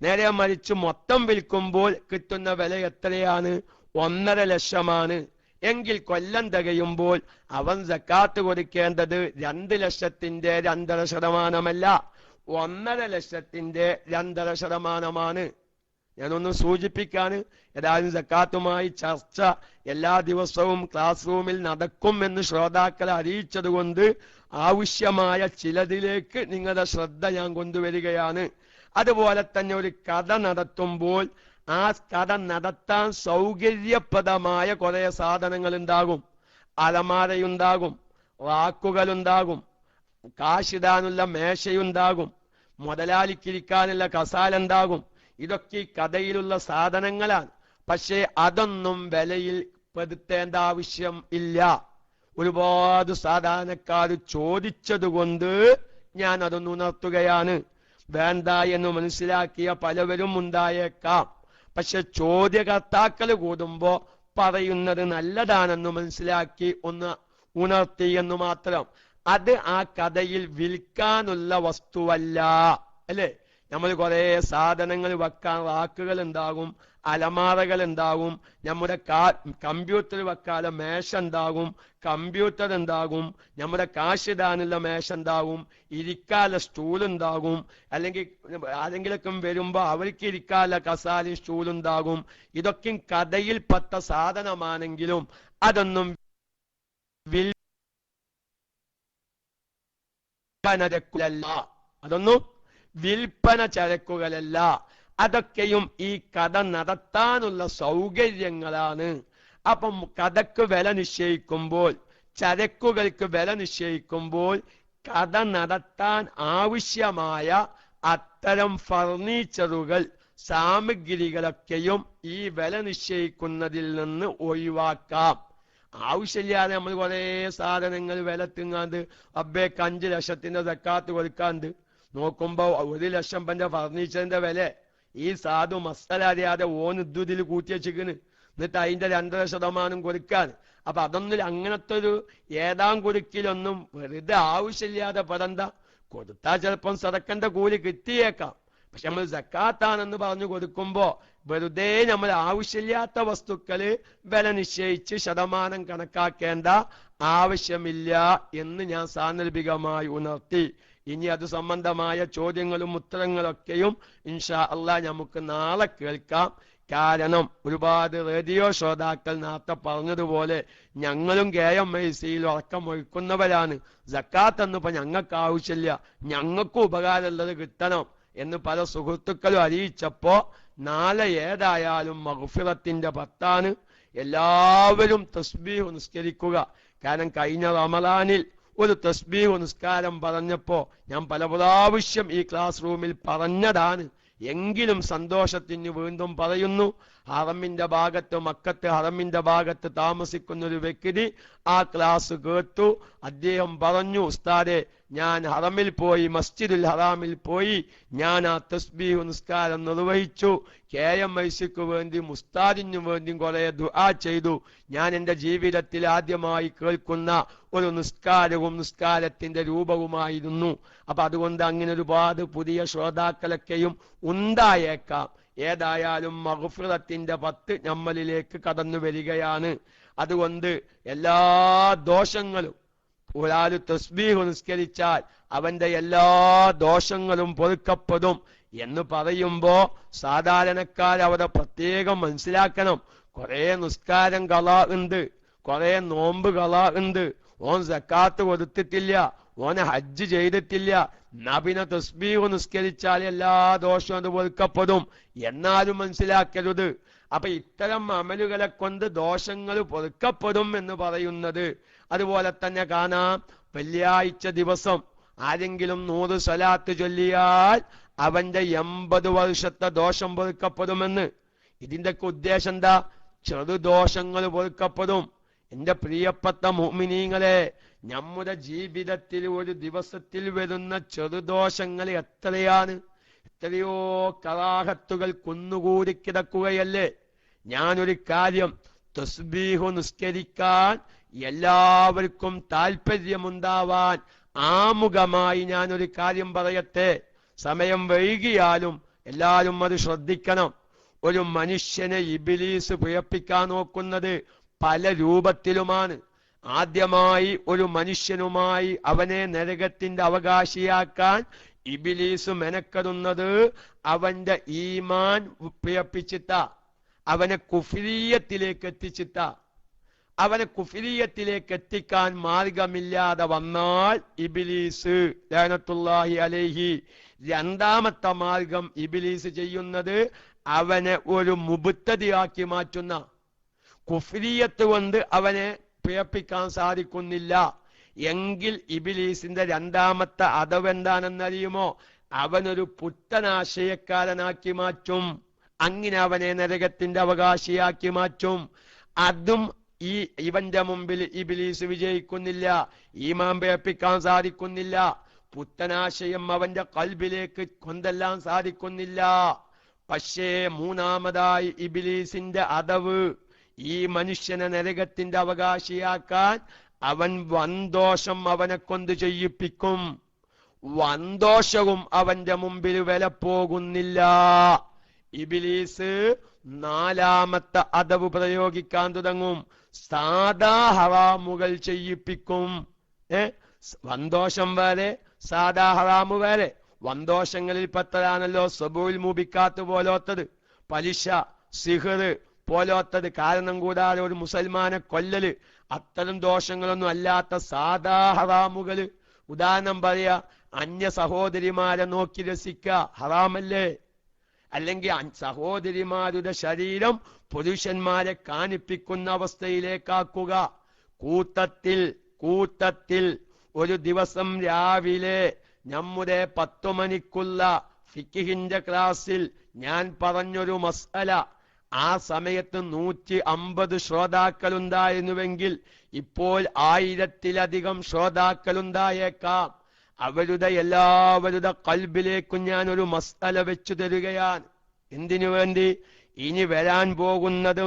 നേരെ മറിച്ച് മൊത്തം വിൽക്കുമ്പോൾ കിട്ടുന്ന വില എത്രയാണ്? 1.5 ലക്ഷമാണ്. എങ്കിൽ കൊല്ലം തികയുമ്പോൾ അവൻ സക്കാത്ത് കൊടുക്കേണ്ടത് 2 ലക്ഷത്തിന്റെ 2.5%, 1.5 ലക്ഷത്തിന്റെ 2.5%. ഞാനൊന്ന് സൂചിപ്പിക്കാണ്. ഏതായാലും സക്കാത്തുമായി ചർച്ച എല്ലാ ദിവസവും ക്ലാസ് റൂമിൽ നടക്കും എന്ന് ശ്രോതാക്കളെ അറിയിച്ചത് കൊണ്ട് ആവശ്യമായ ചിലതിലേക്ക് നിങ്ങളുടെ ശ്രദ്ധ ഞാൻ കൊണ്ടുവരികയാണ്. അതുപോലെ തന്നെ ഒരു കഥ നടത്തുമ്പോൾ ആ കഥ നടത്താൻ സൗകര്യപ്രദമായ കുറെ സാധനങ്ങൾ ഉണ്ടാകും. അലമാരയുണ്ടാകും, റാക്കുകളുണ്ടാകും, കാശിടാനുള്ള മേശയുണ്ടാകും, മുതലാളിക്കിരിക്കാനുള്ള കസാല ഉണ്ടാകും. ഇതൊക്കെ ഈ കഥയിലുള്ള സാധനങ്ങളാണ്. പക്ഷേ അതൊന്നും വിലയിൽ പെടുത്തേണ്ട ആവശ്യം ഇല്ല. ഒരുപാട് സാധാരണക്കാർ ചോദിച്ചതുകൊണ്ട് ഞാൻ അതൊന്ന് ഉണർത്തുകയാണ്. വേണ്ട എന്ന് മനസ്സിലാക്കിയ പലവരും ഉണ്ടായേക്കാം. പക്ഷെ ചോദ്യകർത്താക്കൾ കൂടുമ്പോ പറയുന്നത് നല്ലതാണെന്ന് മനസ്സിലാക്കി ഒന്ന് ഉണർത്തി എന്ന് മാത്രം. അത് ആ കഥയിൽ വിൽക്കാനുള്ള വസ്തുവല്ല, അല്ലേ? നമ്മൾ കുറെ സാധനങ്ങൾ വെക്കാൻ റാക്കുകൾ ഉണ്ടാകും, അലമാറകൾ ഉണ്ടാകും, നമ്മുടെ കമ്പ്യൂട്ടർ വെക്കാനുള്ള മേശ ഉണ്ടാകും, കമ്പ്യൂട്ടർ ഉണ്ടാകും, നമ്മുടെ കാശിടാനുള്ള മേശ ഉണ്ടാകും, ഇരിക്കാനുള്ള സ്റ്റൂൾ ഉണ്ടാകും, അല്ലെങ്കിൽ ആരെങ്കിലൊക്കെ വരുമ്പോ അവർക്ക് ഇരിക്കാനുള്ള കസാലയും സ്റ്റൂൾ ഉണ്ടാകും. ഇതൊക്കെ കഥയിൽപ്പെട്ട സാധനമാണെങ്കിലും അതൊന്നും വിൽപ്പന ചരക്കുകളല്ല. അതൊക്കെയും ഈ കഥ നടത്താനുള്ള സൗകര്യങ്ങളാണ്. അപ്പം കഥക്ക് വില നിശ്ചയിക്കുമ്പോൾ, ചരക്കുകൾക്ക് വില നിശ്ചയിക്കുമ്പോൾ കഥ നടത്താൻ ആവശ്യമായ അത്തരം ഫർണിച്ചറുകൾ, സാമഗ്രികളൊക്കെയും ഈ വില നിശ്ചയിക്കുന്നതിൽ നിന്ന് ഒഴിവാക്കാം. ആവശ്യമില്ലാതെ നമ്മൾ കുറെ സാധനങ്ങൾ വില തിങ്ങാണ്ട് അബ്ബേക്ക് 5 ലക്ഷത്തിന്റെ സക്കാത്ത് കൊടുക്കാണ്ട് നോക്കുമ്പോ 1 ലക്ഷം പന്റെ ഫർണിച്ചറിന്റെ വില ഈ സാധു മസ്തല അറിയാതെ ഓനുദ്ദിൽ കൂട്ടി വെച്ചിരിക്കുന്നു. എന്നിട്ട് അതിന്റെ 2.5% കൊടുക്കാൻ. അപ്പൊ അതൊന്നും അങ്ങനത്തെ ഒരു ഏതാം കൊടുക്കിലൊന്നും വെറുതെ ആവശ്യമില്ലാതെ പെടണ്ട. കൊടുത്താൽ ചിലപ്പം സദക്കന്റെ കൂലി കിട്ടിയേക്കാം. പക്ഷെ നമ്മൾ സക്കാത്താണെന്ന് പറഞ്ഞു കൊടുക്കുമ്പോ വെറുതെ നമ്മൾ ആവശ്യമില്ലാത്ത വസ്തുക്കള് വില നിശ്ചയിച്ച് ശതമാനം കണക്കാക്കേണ്ട ആവശ്യമില്ല എന്ന് ഞാൻ സാന്ദർഭികമായി ഉണർത്തി. ഇനി അത് സംബന്ധമായ ചോദ്യങ്ങളും ഉത്തരങ്ങളൊക്കെയും ഇൻഷാ അള്ളാ നമുക്ക് നാളെ കേൾക്കാം. കാരണം ഒരുപാട് റേഡിയോ ശ്രോതാക്കൾ നേരത്തെ പറഞ്ഞതുപോലെ ഞങ്ങളും KMIC-യിൽ ഉറക്കമൊഴിക്കുന്നവരാണ്. സക്കാത്ത് എന്നിപ്പോ ഞങ്ങൾക്ക് ആവശ്യമില്ല, ഞങ്ങൾക്കും ഉപകാരമുള്ളത് കിട്ടണം എന്ന് പല സുഹൃത്തുക്കളും അറിയിച്ചപ്പോ നാളെ ഏതായാലും മഗ്ഫിറത്തിന്റെ 10 എല്ലാവരും തസ്ബീഹ് നിസ്കരിക്കുക. കാരണം കഴിഞ്ഞ റമളാനിൽ ഒരു തസ്ബീഹ് നിസ്കാരം പറഞ്ഞപ്പോ ഞാൻ പല പ്രാവശ്യം ഈ ക്ലാസ് റൂമിൽ പറഞ്ഞതാണ്. എങ്കിലും സന്തോഷത്തിന് വീണ്ടും പറയുന്നു, ഹറമിന്റെ ഭാഗത്ത്, മക്കത്ത് ഹറമിന്റെ ഭാഗത്ത് താമസിക്കുന്ന ഒരു വ്യക്തി ആ ക്ലാസ് കേട്ടു. അദ്ദേഹം പറഞ്ഞു, ഉസ്താദെ, ഞാൻ ഹറമിൽ പോയി, മസ്ജിദുൽ ഹറാമിൽ പോയി, ഞാൻ ആ തസ്ബീഹ് നിസ്കാരം നിർവഹിച്ചു. KMIC വേണ്ടി ഉസ്താദിനു വേണ്ടിയും കുറെ ദുആ ചെയ്തു. ഞാൻ എൻ്റെ ജീവിതത്തിൽ ആദ്യമായി കേൾക്കുന്ന ഒരു നിസ്കാരവും നിസ്കാരത്തിന്റെ രൂപവുമായിരുന്നു. അപ്പൊ അതുകൊണ്ട് അങ്ങനെ ഒരുപാട് പുതിയ ശ്രോതാക്കളൊക്കെയും ഉണ്ടായേക്കാം. ഏതായാലും മഗ്ഫിറത്തിന്റെ 10 നമ്മളിലേക്ക് കടന്നു വരികയാണ്. അതുകൊണ്ട് എല്ലാ ദോഷങ്ങളും, ഒരാൾ തസ്ബീഹ് നിസ്കരിച്ചാൽ അവന്റെ എല്ലാ ദോഷങ്ങളും പൊറുക്കപ്പെടും എന്ന് പറയുമ്പോ സാധാരണക്കാർ അവിടെ പ്രത്യേകം മനസ്സിലാക്കണം. കുറെ നിസ്കാരം കളാ ഉണ്ട്, കുറെ നോമ്പ് കളാ ഉണ്ട്, ഓൻ സക്കാത്ത് കൊടുത്തിട്ടില്ല, ഓനെ ഹജ്ജ് ചെയ്തിട്ടില്ല, എന്നാ പിന്നെ തസ്ബീഹ് നിസ്കരിച്ചാൽ എല്ലാ ദോഷവും അത് പൊറുക്കപ്പെടും എന്നാലും മനസ്സിലാക്കരുത്. അപ്പൊ ഇത്തരം അമലുകളെ കൊണ്ട് ദോഷങ്ങൾ പൊറുക്കപ്പെടും എന്ന് പറയുന്നത്. അതുപോലെ തന്നെ കാണാം, വെള്ളിയാഴ്ച ദിവസം ആരെങ്കിലും 100 സ്വലാത്ത് ചൊല്ലിയാൽ അവന്റെ 80 വർഷത്തെ ദോഷം പൊറുക്കപ്പെടുമെന്ന്. ഇതിന്റെയൊക്കെ ഉദ്ദേശം എന്താ? ചെറുദോഷങ്ങൾ പൊറുക്കപ്പെടും. എന്റെ പ്രിയപ്പെട്ട മുഅ്മിനീങ്ങളെ, നമ്മുടെ ജീവിതത്തിൽ ഒരു ദിവസത്തിൽ വരുന്ന ചെറുദോഷങ്ങൾ എത്രയാണ്? എത്രയോ കറാഹത്തുകൾ കുന്നുകൂടി കിടക്കുകയല്ലേ? ഞാനൊരു കാര്യം, തസ്ബീഹ് നിസ്കരിക്കാൻ എല്ലാവർക്കും താല്പര്യമുണ്ടാവാൻ ആമുഖമായി ഞാനൊരു കാര്യം പറയട്ടെ. സമയം വൈകിയാലും എല്ലാവരും അത് ശ്രദ്ധിക്കണം. ഒരു മനുഷ്യനെ ഇബ്ലീസ് പ്രിയപ്പിക്കാൻ നോക്കുന്നത് പല രൂപത്തിലുമാണ്. ആദ്യമായി ഒരു മനുഷ്യനുമായി അവനെ നരകത്തിന്റെ അവകാശിയാക്കാൻ ഇബ്ലീസ് മെനക്കെടുന്നത് അവന്റെ ഈമാൻ പ്രിയപ്പിച്ചിട്ടാ, അവനെ കുഫ്രിയത്തിലേക്ക് എത്തിച്ചിട്ടാ. അവനെ കുഫ്രിയത്തിലേക്ക് എത്തിക്കാൻ മാർഗമില്ലാതെ വന്നാൽ ഇബ്ലീസ് ലഅനത്തുല്ലാഹി അലൈഹി രണ്ടാമത്തെ മാർഗം ഇബ്ലീസ് ചെയ്യുന്നത് അവനെ ഒരു മുബ്തദിയാക്കി മാറ്റുന്ന. കുഫ്രിയത്ത് കൊണ്ട് അവനെ പ്രിയപ്പിക്കാൻ സാധിക്കുന്നില്ല എങ്കിൽ ഇബ്ലീസിന്റെ രണ്ടാമത്തെ അദവ് എന്താണെന്നറിയുമോ? അവനൊരു പുത്തനാശയക്കാരനാക്കി മാറ്റും. അങ്ങനെ അവനെ നരകത്തിന്റെ അവകാശിയാക്കി മാറ്റും. അതും ഇവന്റെ മുമ്പിൽ ഇബ്ലീസ് വിജയിക്കുന്നില്ല, ഈമാൻ പ്രിയപ്പിക്കാൻ സാധിക്കുന്നില്ല, പുത്തനാശയം അവന്റെ ഖൽബിലേക്ക് കൊണ്ടെല്ലാൻ സാധിക്കുന്നില്ല. പക്ഷേ മൂന്നാമതായി ഇബ്ലീസിന്റെ അദവ് ഈ മനുഷ്യനെ നരകത്തിന്റെ അവകാശിയാക്കാൻ അവൻ വൻദോഷം അവനെ കൊണ്ട് ചെയ്യിപ്പിക്കും. വൻദോഷവും അവന്റെ മുമ്പിൽ വില പോകുന്നില്ല. ഇബ്ലീസ് നാലാമത്തെ അദവ് പ്രയോഗിക്കാൻ തുടങ്ങും. സാദാ ഹറാമുകൾ ചെയ്യിപ്പിക്കും. വൻദോഷം വേറെ, സാദാ ഹറാമു വേറെ. വൻദോഷങ്ങളിൽ പെട്ടതാണല്ലോ സബൂൽ മുബിക്കാത്ത് പോലോത്തത്, പലിശ, സിഹർ പോലോത്തത്, കാരണം കൂടാതെ ഒരു മുസൽമാനെ കൊല്ലല്. അത്തരം ദോഷങ്ങളൊന്നും അല്ലാത്ത സാദാ ഹറാമുകള്. ഉദാഹരണം പറയാ, അന്യ സഹോദരിമാരെ നോക്കി രസിക്ക ഹറാമല്ലേ? അല്ലെങ്കിൽ സഹോദരിമാരുടെ ശരീരം പുരുഷന്മാരെ കാണിപ്പിക്കുന്ന അവസ്ഥയിലേക്കാക്കുക. കൂട്ടത്തിൽ ഒരു ദിവസം രാവിലെ നമ്മുടെ 10 മണിക്കുള്ള ഫിഖിന്റെ ക്ലാസ്സിൽ ഞാൻ പറഞ്ഞൊരു മസ്അല, ആ സമയത്ത് 150 ശ്രോതാക്കളുണ്ടായിരുന്നുവെങ്കിൽ ഇപ്പോൾ 1000-ലധികം ശ്രോതാക്കളുണ്ടായേക്കാം. അവരുടെ എല്ലാവരുടെ ഖൽബിലേക്കും ഞാൻ ഒരു മസ്അല വെച്ചു തരികയാണ്. എന്തിനു വേണ്ടി? ഇനി വരാൻ പോകുന്നത്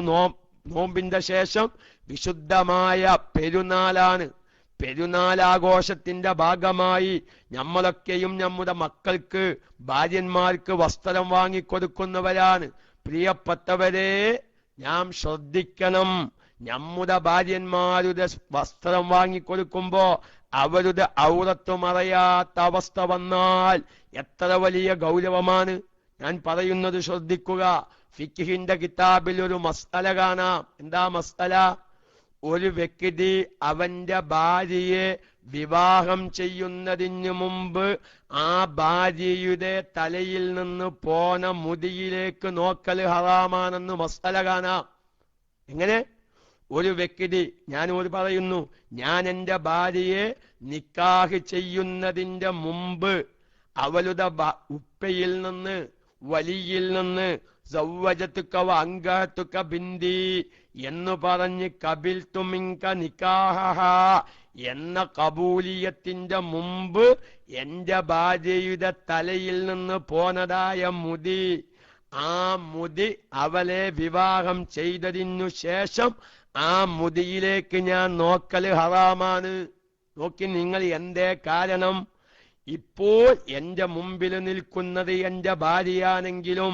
നോമ്പിന്റെ ശേഷം വിശുദ്ധമായ പെരുന്നാളാണ്. പെരുന്നാളാഘോഷത്തിന്റെ ഭാഗമായി നമ്മളൊക്കെയും നമ്മുടെ മക്കൾക്ക്, ഭാര്യന്മാർക്ക് വസ്ത്രം വാങ്ങിക്കൊടുക്കുന്നവരാണ്. പ്രിയപ്പെട്ടവരെ, നാം ശ്രദ്ധിക്കണം. നമ്മുടെ ഭാര്യന്മാരുടെ വസ്ത്രം വാങ്ങിക്കൊടുക്കുമ്പോ അവരുടെ ഔറത്ത് മറയാത്ത അവസ്ഥ വന്നാൽ എത്ര വലിയ ഗൗരവമാണ്. ഞാൻ പറയുന്നത് ശ്രദ്ധിക്കുക. ഫിഖിന്റെ കിതാബിൽ ഒരു മസ്അല കാണാം. എന്താ മസ്അല? ഒരു വ്യക്തി അവന്റെ ഭാര്യയെ വിവാഹം ചെയ്യുന്നതിന് മുമ്പ് ആ ഭാര്യയുടെ തലയിൽ നിന്ന് പോന മുടിയിലേക്ക് നോക്കൽ ഹറാമാണെന്ന് മസ്അല കാണാം. എങ്ങനെ? ഒരു വ്യക്തി, ഞാനോട് പറയുന്നു, ഞാൻ എൻ്റെ ഭാര്യയെ നിക്കാഹ് ചെയ്യുന്നതിന്റെ മുമ്പ് അവളുടെ ഉപ്പയിൽ നിന്ന്, വലിയിൽ നിന്ന്, സൗവജത്തുക അങ്കത്തുക ബിന്ദി എന്ന് പറഞ്ഞ് കബിൽതു മിൻക നിക്കാഹ എന്ന കബൂലിയത്തിന്റെ മുമ്പ് എന്റെ ഭാര്യയുടെ തലയിൽ നിന്ന് പോന്നതായ മുടി, ആ മുടി അവളെ വിവാഹം ചെയ്തതിനു ശേഷം ആ മുടിയിലേക്ക് ഞാൻ നോക്കല് ഹറാമാണ്. നോക്കി നിങ്ങൾ, എന്തേ കാരണം? ഇപ്പോൾ എന്റെ മുമ്പിൽ നിൽക്കുന്നത് എന്റെ ഭാര്യയാണെങ്കിലും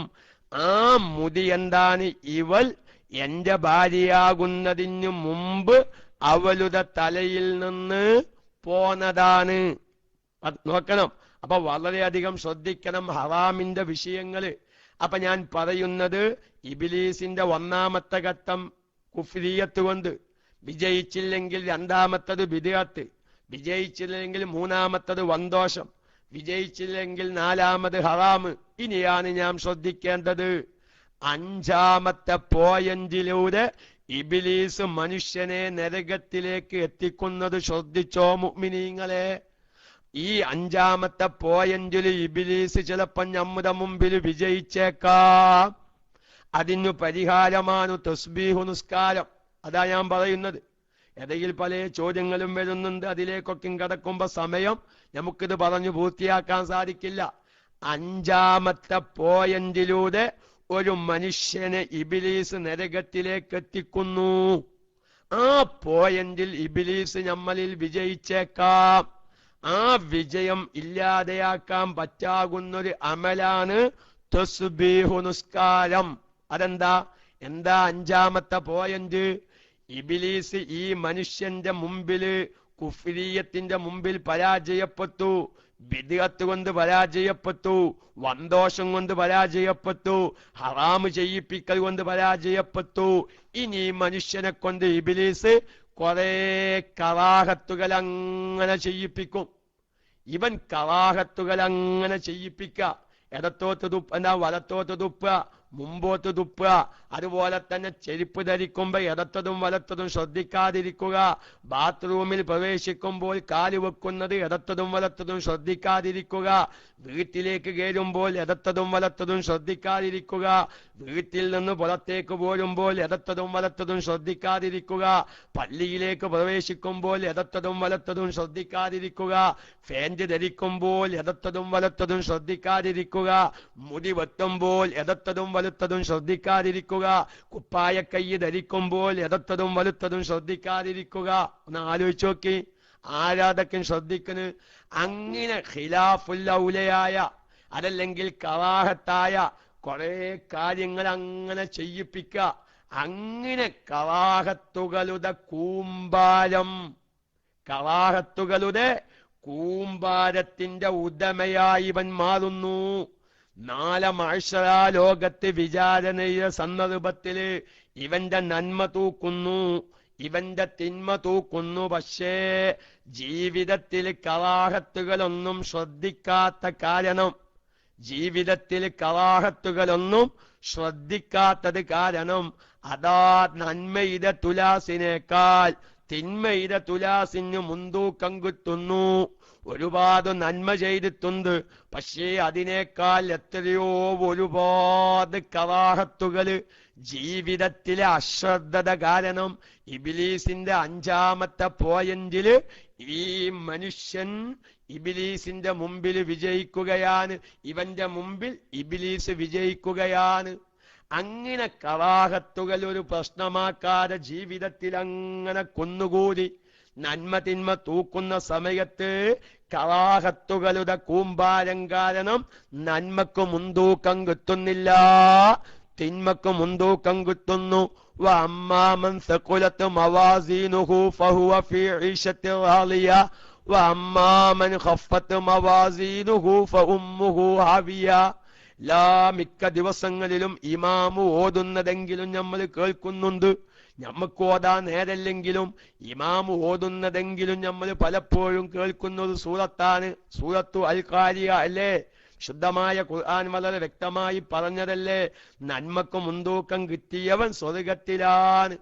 ആ മുടി എന്താണ്? ഇവൾ എന്റെ ഭാര്യയാകുന്നതിനു മുമ്പ് അവളുടെ തലയിൽ നിന്ന് പോന്നതാണ്. അത് നോക്കണം. അപ്പൊ വളരെയധികം ശ്രദ്ധിക്കണം ഹറാമിന്റെ വിഷയങ്ങള്. അപ്പൊ ഞാൻ പറയുന്നത്, ഇബ്ലീസിന്റെ ഒന്നാമത്തെ ഘട്ടം കുഫ്രിയത്ത് കൊണ്ട്, വിജയിച്ചില്ലെങ്കിൽ രണ്ടാമത്തത് ബിദ്അത്ത്, വിജയിച്ചില്ലെങ്കിൽ മൂന്നാമത്തത് വന്തോഷം, വിജയിച്ചില്ലെങ്കിൽ നാലാമത് ഹറാമ്. ഇനിയാണ് ഞാൻ ശ്രദ്ധിക്കേണ്ടത് അഞ്ചാമത്തെ പോയിന്റിലൂടെ ഇബ്ലീസ് മനുഷ്യനെ നരകത്തിലേക്ക് എത്തിക്കുന്നത്. ശ്രദ്ധിച്ചോ മുഅ്മിനീങ്ങളെ, ഈ അഞ്ചാമത്തെ പോയിന്റിൽ ഇബ്ലീസ് ചിലപ്പോൾ നമ്മുടെ മുമ്പിൽ വിജയിച്ചേക്കാം. അതിനു പരിഹാരമാണ് തസ്ബീഹു നിസ്കാരം. അതാ ഞാൻ പറയുന്നത്. ഇടയിൽ പല ചോദ്യങ്ങളും വരുന്നുണ്ട്, അതിലേക്കൊക്കെ കടക്കുമ്പോ സമയം നമുക്കിത് പറഞ്ഞു പൂർത്തിയാക്കാൻ സാധിക്കില്ല. അഞ്ചാമത്തെ പോയിന്റിലൂടെ ഒരു മനുഷ്യനെ ഇബ്ലീസ് നരകത്തിലേക്ക് എത്തിക്കുന്നു. ആ പോയിന്റിൽ ഇബ്ലീസ് നമ്മളിൽ വിജയിച്ചേക്കാം. ആ വിജയം ഇല്ലാതെയാക്കാൻ പറ്റാകുന്നൊരു അമലാണ് തസ്ബീഹു നിസ്കാരം. അതെന്താ? എന്താ അഞ്ചാമത്തെ പോയിന്റ്? ഇബ്ലീസ് ഈ മനുഷ്യന്റെ മുമ്പില് കുഫ്രിയത്തിന്റെ മുമ്പിൽ പരാജയപ്പെട്ടു, ബിദ്അത്ത് കൊണ്ട് പരാജയപ്പെട്ടു, വന്തോഷം കൊണ്ട് പരാജയപ്പെട്ടു, ഹറാമ് ചെയ്യിപ്പിക്കൽ കൊണ്ട് പരാജയപ്പെട്ടു. ഇനി മനുഷ്യനെ കൊണ്ട് ഇബ്ലീസ് കുറെ കറാഹത്തുകൾ അങ്ങനെ ചെയ്യിപ്പിക്കും. ഇവൻ കറാഹത്തുകൾ അങ്ങനെ ചെയ്യിപ്പിക്ക. ഇടത്തോട്ട് തുപ്പ, വലത്തോട്ട് തുപ്പ, മുമ്പോട്ട് തുപ്പുക. അതുപോലെ തന്നെ ചെരുപ്പ് ധരിക്കുമ്പോ ഇടത്തതും വലത്തതും ശ്രദ്ധിക്കാതിരിക്കുക. ബാത്റൂമിൽ പ്രവേശിക്കുമ്പോൾ കാല് വെക്കുന്നത് ഇടത്തതും വലത്തതും ശ്രദ്ധിക്കാതിരിക്കുക. വീട്ടിലേക്ക് കയറുമ്പോൾ ഇടത്തതും വലത്തതും ശ്രദ്ധിക്കാതിരിക്കുക. വീട്ടിൽ നിന്ന് പുറത്തേക്ക് പോരുമ്പോൾ ഇടത്തതും വലത്തതും ശ്രദ്ധിക്കാതിരിക്കുക. പള്ളിയിലേക്ക് പ്രവേശിക്കുമ്പോൾ ഇടത്തതും വലത്തതും ശ്രദ്ധിക്കാതിരിക്കുക. ഫാന്റ് ധരിക്കുമ്പോൾ ഇടത്തതും വലത്തതും ശ്രദ്ധിക്കാതിരിക്കുക. മുടി വെട്ടുമ്പോൾ ഇടത്തതും വലുത്തതും ശ്രദ്ധിക്കാതിരിക്കുക. കുപ്പായ കൈ ധരിക്കുമ്പോൾ ഇടത്തതും വലുത്തതും ശ്രദ്ധിക്കാതിരിക്കുക. ഒന്ന് ആലോചിച്ച് നോക്കി, ആരാധകൻ ശ്രദ്ധിക്കുന്നു. അങ്ങനെ ഖിലാഫുൽ ഔലയായ, അതല്ലെങ്കിൽ കറാഹത്തായ കുറെ കാര്യങ്ങൾ അങ്ങനെ ചെയ്യിപ്പിക്ക. അങ്ങനെ കറാഹത്തുകളുടെ കൂമ്പാരം, കറാഹത്തുകളുടെ കൂമ്പാരത്തിന്റെ ഉടമയായി ഇവൻ മാറുന്നു. നാളെ മഅ്ശറ ലോകത്ത് വിചാരണയുടെ സന്ദർഭത്തില് ഇവന്റെ നന്മ തൂക്കുന്നു, ഇവന്റെ തിന്മ തൂക്കുന്നു. പക്ഷേ ജീവിതത്തിൽ കറാഹത്തുകളൊന്നും ശ്രദ്ധിക്കാത്ത കാരണം, ജീവിതത്തിൽ കറാഹത്തുകളൊന്നും ശ്രദ്ധിക്കാത്തത് കാരണം അതാ നന്മയുടെ തുലാസിനേക്കാൾ തിന്മയുടെ തുലാസിന് മുൻതൂക്കം കിട്ടുന്നു. ഒരുപാട് നന്മ ചെയ്തിട്ടുണ്ട്, പക്ഷേ അതിനേക്കാൾ എത്രയോ ഒരുപാട് കറാഹത്തുകള് ജീവിതത്തിലെ അശ്രദ്ധത കാരണം ഇബ്ലീസിന്റെ അഞ്ചാമത്തെ പോയിന്റില് ഈ മനുഷ്യൻ ഇബ്ലീസിന്റെ മുമ്പിൽ വിജയിക്കുകയാണ്. ഇവന്റെ മുമ്പിൽ ഇബ്ലീസ് വിജയിക്കുകയാണ്. അങ്ങനെ കറാഹത്തുകൾ ഒരു പ്രശ്നമാക്കാതെ ജീവിതത്തിൽ അങ്ങനെ കൊന്നുകൂടി നന്മ തിന്മ തൂക്കുന്ന സമയത്ത് കറാഹത്തുകളുടെ കൂമ്പാരം കാരണം നന്മക്ക് മുൻതൂക്കം കിട്ടുന്നില്ല, തിന്മക്ക് മുൻതൂക്കം കിട്ടുന്നു. വഅമ്മാമൻ സഖുലത് മവാസീനുഹു ഫഹുവ ഫീ ഈശത്തി റാളിയ വഅമ്മാമൻ ഖഫ്ഫത് മവാസീനുഹു ഫഉമ്മുഹു ഹാവിയ. മിക്ക ദിവസങ്ങളിലും ഇമാമു ഓതുന്നതെങ്കിലും നമ്മൾ കേൾക്കുന്നുണ്ട്. നമുക്ക് ഓതാൻ നേരല്ലെങ്കിലും ഇമാമു ഓതുന്നതെങ്കിലും നമ്മൾ പലപ്പോഴും കേൾക്കുന്നത് സൂറത്താണ്, സൂറത്തു അൽ ഖാരിയ അല്ലേ? ശുദ്ധമായ ഖുർആൻ വളരെ വ്യക്തമായി പറഞ്ഞതല്ലേ, നന്മക്ക് മുൻതൂക്കം കിട്ടിയവൻ സ്വർഗത്തിലാണ്,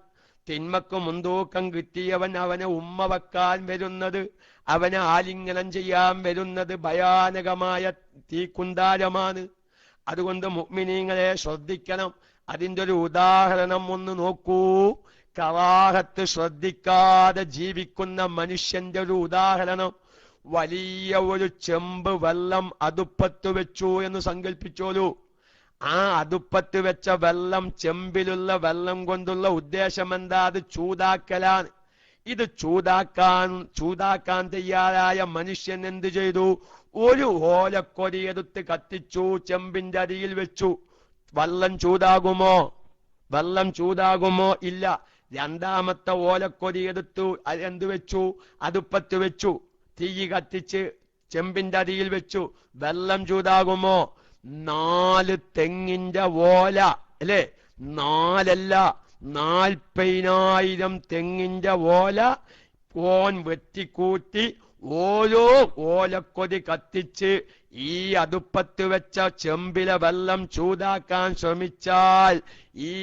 തിന്മക്ക് മുൻതൂക്കം കിട്ടിയവൻ അവനെ ഉമ്മ വെക്കാൻ വരുന്നത്, അവനെ ആലിംഗനം ചെയ്യാൻ വരുന്നത് ഭയാനകമായ തീക്കുന്താരമാണ്. അതുകൊണ്ട് മുഅ്മിനീങ്ങളെ ശ്രദ്ധിക്കണം. അതിന്റെ ഒരു ഉദാഹരണം ഒന്ന് നോക്കൂ. കറാഹത്ത് ശ്രദ്ധിക്കാതെ ജീവിക്കുന്ന മനുഷ്യന്റെ ഒരു ഉദാഹരണം. വലിയ ഒരു ചെമ്പ് വെള്ളം അടുപ്പത്ത് വെച്ചു എന്ന് സങ്കല്പിച്ചോളൂ. ആ അടുപ്പത്ത് വെച്ച വെള്ളം, ചെമ്പിലുള്ള വെള്ളം കൊണ്ടുള്ള ഉദ്ദേശം എന്താ? അത് ചൂടാക്കലാണ്. ഇത് ചൂടാക്കാൻ തയ്യാറായ മനുഷ്യൻ എന്ത് ചെയ്തു? ഒരു ഓലക്കൊടിയെടുത്ത് കത്തിച്ചു, ചെമ്പിന്റെ അടിയിൽ വെച്ചു. വെള്ളം ചൂടാകുമോ? ഇല്ല. രണ്ടാമത്തെ ഓലക്കൊടിയെടുത്തു എന്ത് വെച്ചു? അടുപ്പത്ത് വെച്ചു. തീ കത്തിച്ച് ചെമ്പിന്റെ അടിയിൽ വെച്ചു. വെള്ളം ചൂടാകുമോ? 4 തെങ്ങിന്റെ ഓല, അല്ലെ? 4 40,000 തെങ്ങിന്റെ ഓല ഓൻ വെട്ടിക്കൂട്ടി ഓരോ ഓലക്കൊടി കത്തിച്ച് ഈ അടുപ്പത്ത് വെച്ച ചെമ്പിലെ വെള്ളം ചൂടാക്കാൻ ശ്രമിച്ചാൽ ഈ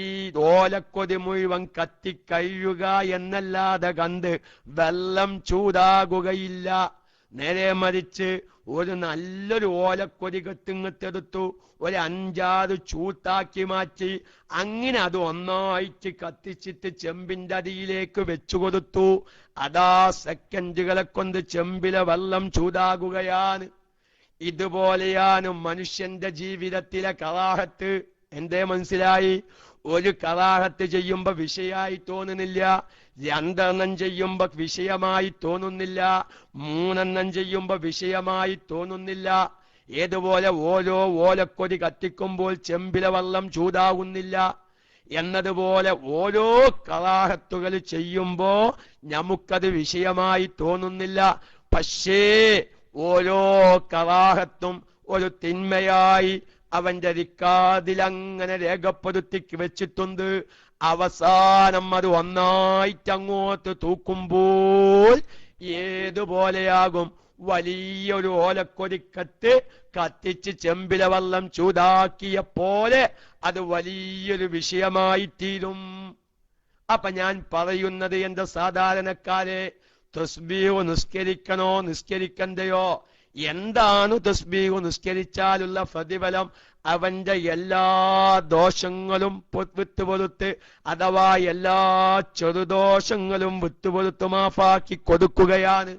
ഓലക്കൊടി മുഴുവൻ കത്തിക്കഴിയുക എന്നല്ലാതെ കണ്ട് വെള്ളം ചൂടാകുകയില്ല. നേരെ മറിച്ച് ഒരു നല്ലൊരു ഓലക്കൊടി കെട്ടിങ്ങത്തെടുത്തു, ഒരു 5-6 ചൂട്ടാക്കി മാറ്റി, അങ്ങനെ അത് ഒന്നായിട്ട് കത്തിച്ചിട്ട് ചെമ്പിന്റെ അടിയിലേക്ക് വെച്ചു കൊടുത്തു. അതാ സെക്കൻഡുകളെ കൊണ്ട് ചെമ്പിലെ വെള്ളം ചൂടാകുകയാണ്. ഇതുപോലെയാണ് മനുഷ്യന്റെ ജീവിതത്തിലെ കറാഹത്ത്. എന്തേ മനസ്സിലായി? ഒരു കറാഹത്ത് ചെയ്യുമ്പോ വിഷയമായി തോന്നുന്നില്ല, 2 ചെയ്യുമ്പോ വിഷയമായി തോന്നുന്നില്ല, 3 ചെയ്യുമ്പോ വിഷയമായി തോന്നുന്നില്ല. ഏതുപോലെ ഓരോ ഓലക്കൊടി കത്തിക്കുമ്പോൾ ചെമ്പിലെ വെള്ളം ചൂടാകുന്നില്ല എന്നതുപോലെ ഓരോ കറാഹത്തുകൾ ചെയ്യുമ്പോ നമുക്കത് വിഷയമായി തോന്നുന്നില്ല. പക്ഷേ ഓരോ കറാഹത്തും ഒരു തിന്മയായി അവന്റെ റിക്കാർഡിലങ്ങനെ രേഖപ്പെടുത്തി വെച്ചിട്ടുണ്ട്. അവസാനം അത് ഒന്നായിട്ട് അങ്ങോട്ട് തൂക്കുമ്പോൾ ഏതുപോലെയാകും? വലിയൊരു ഓലക്കൊടിക്കത്ത് കത്തിച്ച് ചെമ്പിലെ വെള്ളം ചൂടാക്കിയ പോലെ അത് വലിയൊരു വിഷയമായി തീരും. അപ്പൊ ഞാൻ പറയുന്നത്, എന്റെ സാധാരണക്കാരെ, തസ്ബീഹ് നിസ്കരിക്കണോ നിസ്കരിക്കണ്ടയോ? എന്താണ് തസ്ബീഹ് നിസ്കരിച്ചാലുള്ള പ്രതിഫലം? അവന്റെ എല്ലാ ദോഷങ്ങളും വിട്ടുപൊറുത്ത്, അഥവാ എല്ലാ ചെറുദോഷങ്ങളും വിട്ടുപൊറുത്ത് മാഫാക്കി കൊടുക്കുകയാണ്.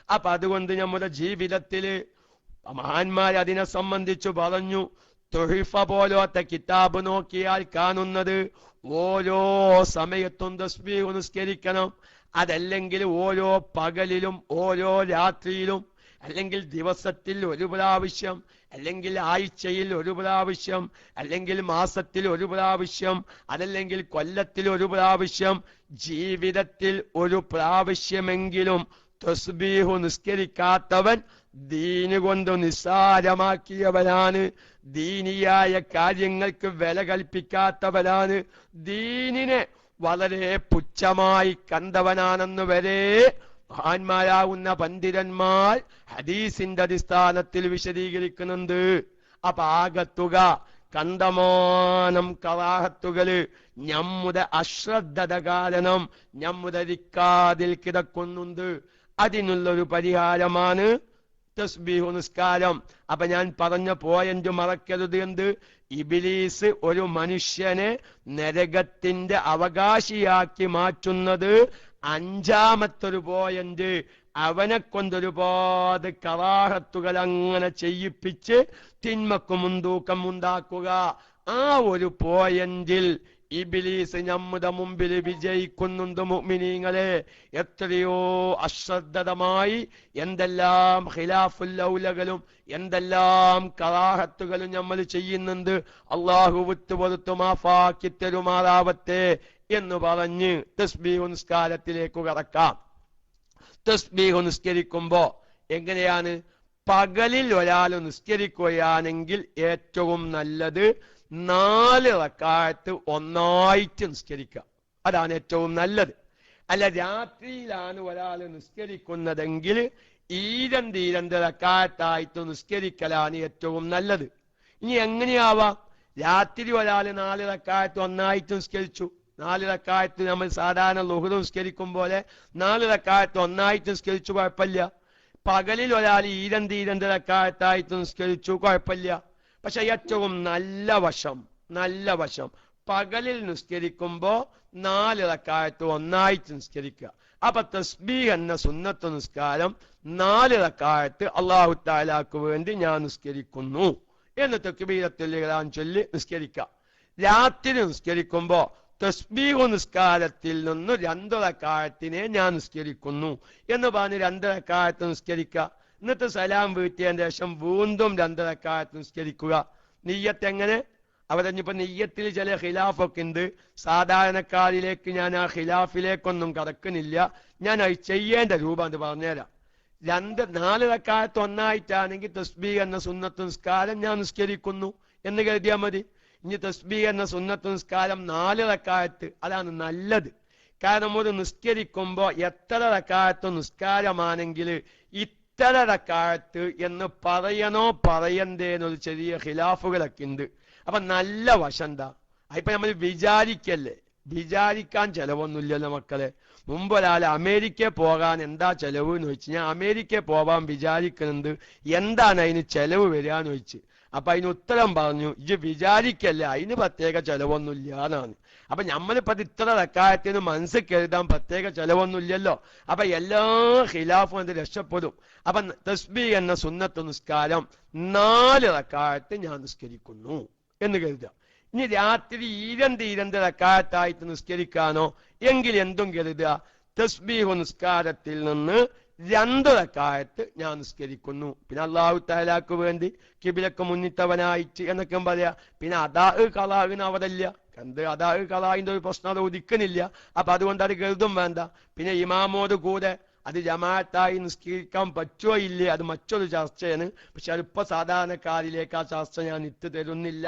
അപ്പൊ അതുകൊണ്ട് നമ്മുടെ ജീവിതത്തില് മഹാന്മാർ അതിനെ സംബന്ധിച്ചു പറഞ്ഞു. തുഹിഫ പോലത്തെ കിതാബ് നോക്കിയാൽ കാണുന്നത് ഓരോ സമയത്തും തസ്ബീഹ് നിസ്കരിക്കണം. അതല്ലെങ്കിൽ ഓരോ പകലിലും ഓരോ രാത്രിയിലും, അല്ലെങ്കിൽ ദിവസത്തിൽ ഒരു പ്രാവശ്യം, അല്ലെങ്കിൽ ആഴ്ചയിൽ ഒരു പ്രാവശ്യം, അല്ലെങ്കിൽ മാസത്തിൽ ഒരു പ്രാവശ്യം, അതല്ലെങ്കിൽ കൊല്ലത്തിൽ ഒരു പ്രാവശ്യം, ജീവിതത്തിൽ ഒരു പ്രാവശ്യമെങ്കിലും തസ്ബീഹ് നിസ്കരിക്കാത്തവൻ ദീന് കൊണ്ട് നിസ്സാരമാക്കിയവനാണ്, ദീനിയായ കാര്യങ്ങൾക്ക് വില കൽപ്പിക്കാത്തവനാണ്, ദീനിനെ വളരെ പുച്ഛമായി കണ്ടവനാണെന്ന് വരെ മഹാന്മാരാകുന്ന പണ്ഡിതന്മാർ ഹദീസിന്റെ അടിസ്ഥാനത്തിൽ വിശദീകരിക്കുന്നുണ്ട്. അപ്പൊ ആകത്തുക കണ്ടമാനം കറാഹത്തുകള് നമ്മുടെ അശ്രദ്ധത കാരണം നമ്മുടെ റിക്കാർഡിൽ കിടക്കുന്നുണ്ട്. അതിനുള്ളൊരു പരിഹാരമാണ് തസ്ബീഹ് നിസ്കാരം. അപ്പൊ ഞാൻ പറഞ്ഞ പോയിന്റ് മറക്കരുത്. എന്ത്? ഇബ്ലീസ് ഒരു മനുഷ്യനെ നരകത്തിന്റെ അവകാശിയാക്കി മാറ്റുന്നത് 5-മത്തൊരു പോയിന്റ്. അവനെ കൊണ്ടൊരുപാട് കറാഹത്തുകൾ അങ്ങനെ ചെയ്യിപ്പിച്ച് തിന്മക്ക് മുൻതൂക്കം ഉണ്ടാക്കുക. ആ ഒരു പോയിന്റിൽ ഇബ്ലീസ് നമ്മുടെ മുമ്പിൽ വിജയിക്കുന്നുണ്ട്. മുഅ്മിനീങ്ങളെ, എത്രയോ അശ്രദ്ധമായി എന്തെല്ലാം ഖിലാഫുൽ ഔലകളും എന്തെല്ലാം കറാഹത്തുകളും നമ്മൾ ചെയ്യുന്നുണ്ട്. അള്ളാഹു വിട്ടുപൊറുത്തു മാഫാക്കി തരുമാറാവട്ടെ എന്ന് പറഞ്ഞ് തസ്ബീഹ് നിസ്കാരത്തിലേക്ക് കടക്കാം. തസ്ബീഹ് നിസ്കരിക്കുമ്പോ എങ്ങനെയാണ്? പകലിൽ ഒരാൾ നിസ്കരിക്കുകയാണെങ്കിൽ ഏറ്റവും നല്ലത് 4 റക്അത്ത് ഒന്നായിട്ട് നിസ്കരിക്കുക. അതാണ് ഏറ്റവും നല്ലത്. അല്ല, രാത്രിയിലാണ് ഒരാൾ നിസ്കരിക്കുന്നതെങ്കിൽ 2 റക്അത്തായിട്ട് നിസ്കരിക്കലാണ് ഏറ്റവും നല്ലത്. ഇനി എങ്ങനെയാവാം? രാത്രി ഒരാൾ 4 റക്അത്ത് ഒന്നായിട്ട് നിസ്കരിച്ചു. 4 റക്അത്ത് നമ്മൾ സാധാരണ ളുഹ്ർ നിസ്കരിക്കും പോലെ 4 റക്അത്ത് ഒന്നായിട്ട് നിസ്കരിച്ചു, കുഴപ്പമില്ല. പകലിൽ ഒരാൾ 2 റക്അത്തായിട്ട് നിസ്കരിച്ചു, കുഴപ്പമില്ല. പക്ഷെ ഏറ്റവും നല്ല വശം പകലിൽ നിസ്കരിക്കുമ്പോ 4 റക്അത്ത് ഒന്നായിട്ട് നിസ്കരിക്കുക. അപ്പൊ തസ്ബീഹ് എന്ന സുന്നത്ത് നിസ്കാരം 4 റക്അത്ത് അല്ലാഹു തആലാക്ക് വേണ്ടി ഞാൻ നിസ്കരിക്കുന്നു എന്ന് തക്ബീറത്തുൽ ഇഹ്റാം ചൊല്ലി നിസ്കരിക്കുക. രാത്രി നിസ്കരിക്കുമ്പോ തസ്ബീഹ് നിസ്കാരത്തിൽ നിന്ന് 2 റക്അത്തിനെ ഞാൻ നിസ്കരിക്കുന്നു എന്ന് പറഞ്ഞ് 2 റക്അത്ത് നിസ്കരിക്കുക. എന്നിട്ട് സലാം വീട്ടിയതിന് ശേഷം വീണ്ടും 2 റക്അത്ത് നിസ്കരിക്കുക. നിയ്യത്ത് എങ്ങനെ? അവരഞ്ഞിപ്പോ നെയ്യത്തിൽ ചില ഖിലാഫൊക്കെ ഉണ്ട്. സാധാരണക്കാരിലേക്ക് ഞാൻ ആ ഖിലാഫിലേക്കൊന്നും കടക്കുന്നില്ല. ഞാൻ അത് ചെയ്യേണ്ട രൂപം അത് പറഞ്ഞുതരാം. 4 റക്അത്ത് ഒന്നായിട്ടാണെങ്കിൽ തസ്ബീഹ് എന്ന സുന്നത്ത് നിസ്കാരം ഞാൻ നിസ്കരിക്കുന്നു എന്ന് കരുതിയാൽ മതി. ഇനി തസ്ബീഹ് എന്ന സുന്നത്ത് നിസ്കാരം 4 റക്അത്ത്, അതാണ് നല്ലത്. കാരണം ഒരു നിസ്കരിക്കുമ്പോ എത്ര റക്അത്ത് നിസ്കാരമാണെങ്കിൽ ഇത്ര റക്അത്ത് എന്ന് പറയണോ പറയണ്ടേന്നൊരു ചെറിയ ഖിലാഫുകളൊക്കെ ഉണ്ട്. അപ്പൊ നല്ല വശം എന്താ? ഇപ്പൊ നമ്മൾ വിചാരിക്കാൻ ചെലവൊന്നുമില്ലല്ലോ മക്കളെ. മുമ്പ് ഒരാൾ അമേരിക്കയിൽ പോകാൻ എന്താ ചെലവ് എന്ന് ചോദിച്ചു. ഞാൻ അമേരിക്കയിൽ പോകാൻ വിചാരിക്കുന്നുണ്ട്, എന്താണ് അതിന് ചെലവ് വരികയെന്ന് ചോദിച്ചു. അപ്പൊ അതിന് ഉത്തരം പറഞ്ഞു, ഇത് വിചാരിക്കല്ലേ, അതിന് പ്രത്യേക ചെലവൊന്നുമില്ല എന്നാണ്. അപ്പൊ നമ്മളിപ്പോ ഇത്ര റക്അത്തിന് മനസ്സിൽ കരുതാൻ പ്രത്യേക ചെലവൊന്നുമില്ലല്ലോ. അപ്പൊ എല്ലാ ഖിലാഫും അത് രക്ഷപ്പെടും. അപ്പൊ തസ്ബീഹ് എന്ന സുന്നത്ത് നിസ്കാരം 4 റക്അത്ത് ഞാൻ നിസ്കരിക്കുന്നു എന്ന് കരുതുക. ഇനി രാത്രി 2 റക്അത്തായിട്ട് നിസ്കരിക്കാനോ എങ്കിൽ എന്തും കരുതുക, തസ്ബീഹ് നിസ്കാരത്തിൽ നിന്ന് 2 റക്അത്ത് ഞാൻ നിസ്കരിക്കുന്നു. പിന്നെ അല്ലാഹു തആലാക്ക് വേണ്ടി കിബിലക്ക് മുന്നിട്ടവനായിട്ട് എന്നൊക്കെ പറയാ. പിന്നെ അദാ ഖളാഇന് അവതല്ല. അദാ ഖളാഇന്റെ ഒരു പ്രശ്നം അത് ഉദിക്കുന്നില്ല. അപ്പൊ അതുകൊണ്ട് അത് കരുതും വേണ്ട. പിന്നെ ഇമാമോട് കൂടെ അത് ജമാഅത്തായി നിസ്കരിക്കാൻ പറ്റുമോ ഇല്ലേ, അത് മറ്റൊരു ചർച്ചയാണ്. പക്ഷെ അതിപ്പോ സാധാരണക്കാരിലേക്ക് ആ ചർച്ച ഞാൻ ഇട്ട് തരുന്നില്ല.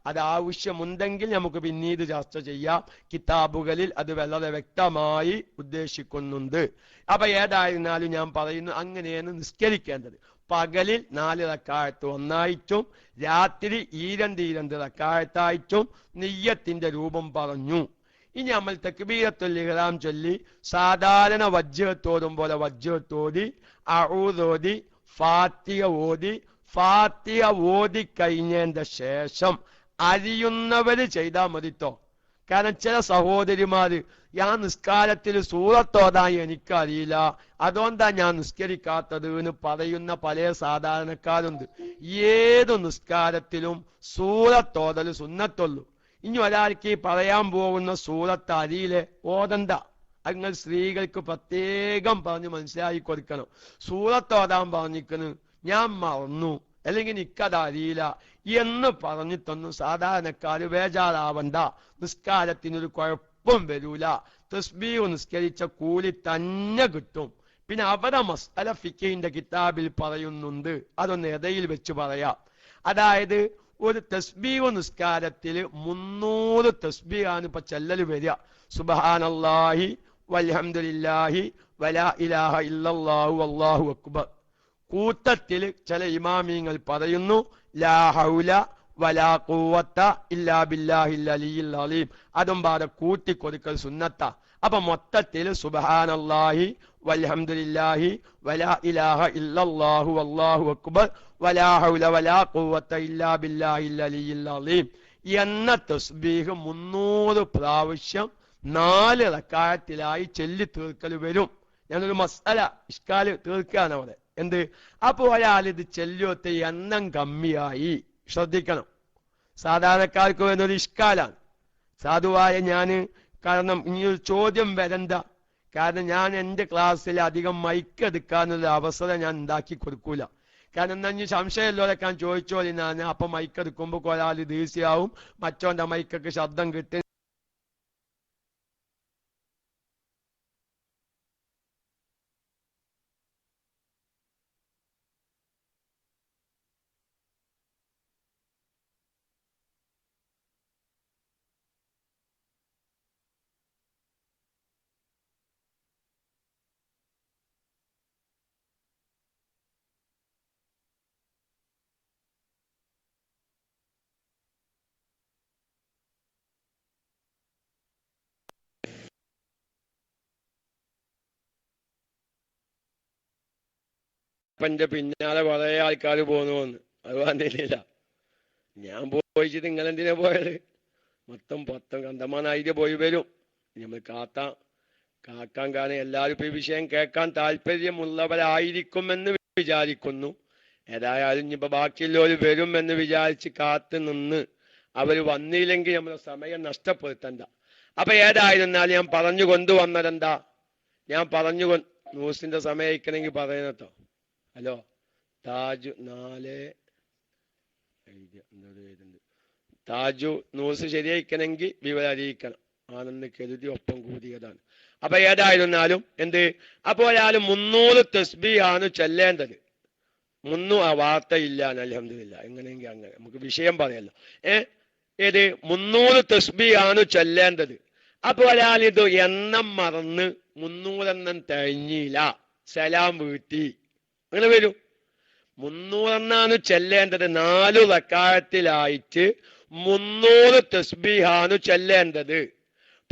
അത് ആവശ്യമുണ്ടെങ്കിൽ നമുക്ക് പിന്നീട് ചർച്ച ചെയ്യാം. കിതാബുകളിൽ അത് വളരെ വ്യക്തമായി ഉദ്ദേശിക്കുന്നുണ്ട്. അപ്പൊ ഏതായിരുന്നാലും ഞാൻ പറയുന്നു, അങ്ങനെയാണ് നിസ്കരിക്കേണ്ടത്. പകലിൽ 4 റക്അത്ത് ഒന്നായിട്ടും രാത്രി 2 റക്അത്തായിട്ടും നിയ്യത്തിന്റെ രൂപം പറഞ്ഞു. ഇനി നമ്മൾ തക്ബീറത്തുൽ ഇഹ്റാം ചൊല്ലി സാധാരണ വജ്ജത്തോടും പോലെ വജ്ജത്തോടി അഊദോതി ഫാത്തിഹ ഓതി കഴിഞ്ഞതിന്റെ ശേഷം അറിയുന്നവര് ചെയ്താൽ മതിട്ടോ. കാരണം ചില സഹോദരിമാര് ഞാൻ നിസ്കാരത്തിൽ സൂറത്തോതാൻ എനിക്കറിയില്ല, അതുകൊണ്ടാ ഞാൻ നിസ്കരിക്കാത്തത് എന്ന് പറയുന്ന പല സാധാരണക്കാരുണ്ട്. ഏത് നിസ്കാരത്തിലും സൂറത്തോതൽ സുന്നത്തുള്ളൂ. ഇനി ഒരാൾക്ക് പറയാൻ പോകുന്ന സൂറത്ത് അറിയില്ലേ, ഓതണ്ട. നിങ്ങൾ സ്ത്രീകൾക്ക് പ്രത്യേകം പറഞ്ഞ് മനസ്സിലാക്കി കൊടുക്കണം. സൂറത്തോതാൻ പറഞ്ഞിരിക്കുന്നു, ഞാൻ മറന്നു, അല്ലെങ്കിൽ എനിക്കത് അറിയില്ല എന്ന് പറഞ്ഞിട്ടൊന്നും സാധാരണക്കാര് ബേജാറാവണ്ട. നിസ്കാരത്തിനൊരു കുഴപ്പം വരൂല. തസ്ബീഹ് നിസ്കരിച്ച കൂലി തന്നെ കിട്ടും. പിന്നെ അവരുടെ മസ്അല ഫിഖിന്റെ കിതാബിൽ പറയുന്നുണ്ട്, അതൊന്ന് ഇടയിൽ വെച്ച് പറയാം. അതായത് ഒരു തസ്ബീഹ് നിസ്കാരത്തിൽ 300 തസ്ബീഹാണ് ഇപ്പൊ ചെല്ലൽ വരിക. സുബ്ഹാനല്ലാഹി വൽഹംദുലില്ലാഹി വലാ ഇലാഹ ഇല്ലല്ലാഹു വല്ലാഹു അക്ബർ. കൂട്ടത്തിൽ ചില ഇമാമിങ്ങൾ പറയുന്നു ലാ ഹൗല വലാ ഖുവത ഇല്ലാ ബില്ലാഹിൽ അലിയിൽ അലീം. അതും പാടെ കൂട്ടിക്കൊടുക്കൽ സുന്നത്ത. അപ്പൊ മൊത്തത്തിൽ സുബ്ഹാനല്ലാഹി വൽഹംദുലില്ലാഹി വലാ ഇലാഹ ഇല്ലല്ലാഹു വല്ലാഹു അക്ബർ വലാ ഹൗല വലാ ഖുവത ഇല്ലാ ബില്ലാഹിൽ അലിയിൽ അലീം എന്ന തസ്ബീഹ് 300 പ്രാവശ്യം 4 റക്അത്തിലായി ചൊല്ലി തീർക്കൽ വരും. ഞാനൊരു മസ്അല ഇഷ്കാല് തീർക്കാണ് അവിടെ. എന്ത്? അപ്പൊ ഒരാൾ ഇത് ചെല്ലിയൊത്ത് എണ്ണം കമ്മിയായി. ശ്രദ്ധിക്കണം, സാധാരണക്കാർക്ക് വരുന്നൊരു ഇഷ്കാലാണ്. സാധുവായ ഞാന്, കാരണം ഇനിയൊരു ചോദ്യം വരണ്ട. കാരണം ഞാൻ എൻ്റെ ക്ലാസ്സിൽ അധികം മൈക്ക് എടുക്കാനുള്ള അവസരം ഞാൻ ഉണ്ടാക്കി കൊടുക്കൂല. കാരണം എന്താ, ഇനി സംശയമുള്ളവരൊക്കെ ചോദിച്ചോളി. ഞാൻ അപ്പൊ മൈക്ക് എടുക്കുമ്പോ ഒരാൾ ദേഷ്യാവും, മറ്റോന്റെ മൈക്കൊക്കെ ശബ്ദം കിട്ടി. അപ്പന്റെ പിന്നാലെ കുറെ ആൾക്കാർ പോന്നു. അത് പറഞ്ഞില്ല. ഞാൻ പോയിച്ചിട്ട് നിങ്ങൾ എന്തിനാ പോയത്? മൊത്തം കണ്ടമാനായിട്ട് പോയി വരും. നമ്മൾ കാക്കാൻ കാരണം എല്ലാവരും ഇപ്പൊ ഈ വിഷയം കേൾക്കാൻ താല്പര്യമുള്ളവരായിരിക്കുമെന്ന് വിചാരിക്കുന്നു. ഏതായാലും ഇനിയിപ്പോ ബാക്കിയുള്ളവർ വരും എന്ന് വിചാരിച്ച് കാത്തു നിന്ന് അവർ വന്നില്ലെങ്കിൽ നമ്മുടെ സമയം നഷ്ടപ്പെടുത്തണ്ട. അപ്പൊ ഏതായിരുന്നാലും ഞാൻ പറഞ്ഞു കൊണ്ടുവന്നതെന്താ, ന്യൂസിന്റെ സമയം അയക്കണമെങ്കിൽ പറയുന്നട്ടോ. ഹലോ, താജു 4 താജു ന്യൂസ് ശരിയായിക്കണമെങ്കിൽ വിവരം അറിയിക്കണം ആണെന്ന് കരുതി ഒപ്പം കൂടിയതാണ്. അപ്പൊ ഏതായിരുന്നാലും അപ്പൊ ഒരാൾ 300 തസ്ബീഹാണ് ചൊല്ലേണ്ടത്. ആ വാർത്തയില്ല അൽഹംദുലില്ലാ. എങ്ങനെയെങ്കിൽ അങ്ങനെ നമുക്ക് വിഷയം പറയല്ലോ. 300 തസ്ബീഹാണ് ചൊല്ലേണ്ടത്. അപ്പൊ ഒരാൾ ഇത് എണ്ണം മറന്ന് 300 എണ്ണം കഴിഞ്ഞില്ല, സലാം വീട്ടി, അങ്ങനെ വരും. 300 എണ്ണാണ് ചെല്ലേണ്ടത്. 4 റക്അത്തിലായിട്ട് 300 തസ്ബീഹാണ് ചൊല്ലേണ്ടത്.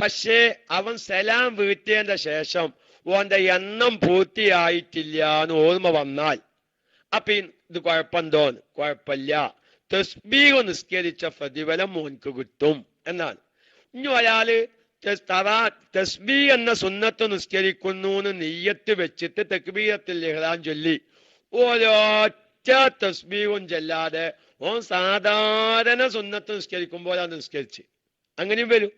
പക്ഷേ അവൻ സലാം വീട്ടിയതിന്റെ ശേഷം ഓന്റെ എണ്ണം പൂർത്തിയായിട്ടില്ല എന്ന് ഓർമ്മ വന്നാൽ അപ്പൊ ഇത് കുഴപ്പമെന്തോന്ന്? കുഴപ്പമില്ല, തസ്ബീഹ് നിസ്കരിച്ച പ്രതിഫലം മോൻക്ക് കിട്ടും എന്നാണ്. ഇനി ഒരാള് തസ്ബീഹ് എന്ന സുന്നത്ത് നിസ്കരിക്കുന്നു എന്ന് നിയ്യത്ത് വെച്ചിട്ട് തക്ബീറത്തുൽ ഇഹ്റാം ചൊല്ലി ഒരൊറ്റ തസ്ബീഹും ചെല്ലാതെ ഓൻ സാധാരണ സുന്നത്ത് നിസ്കരിക്കുമ്പോഴാണ് നിസ്കരിച്ച്, അങ്ങനെയും വരും.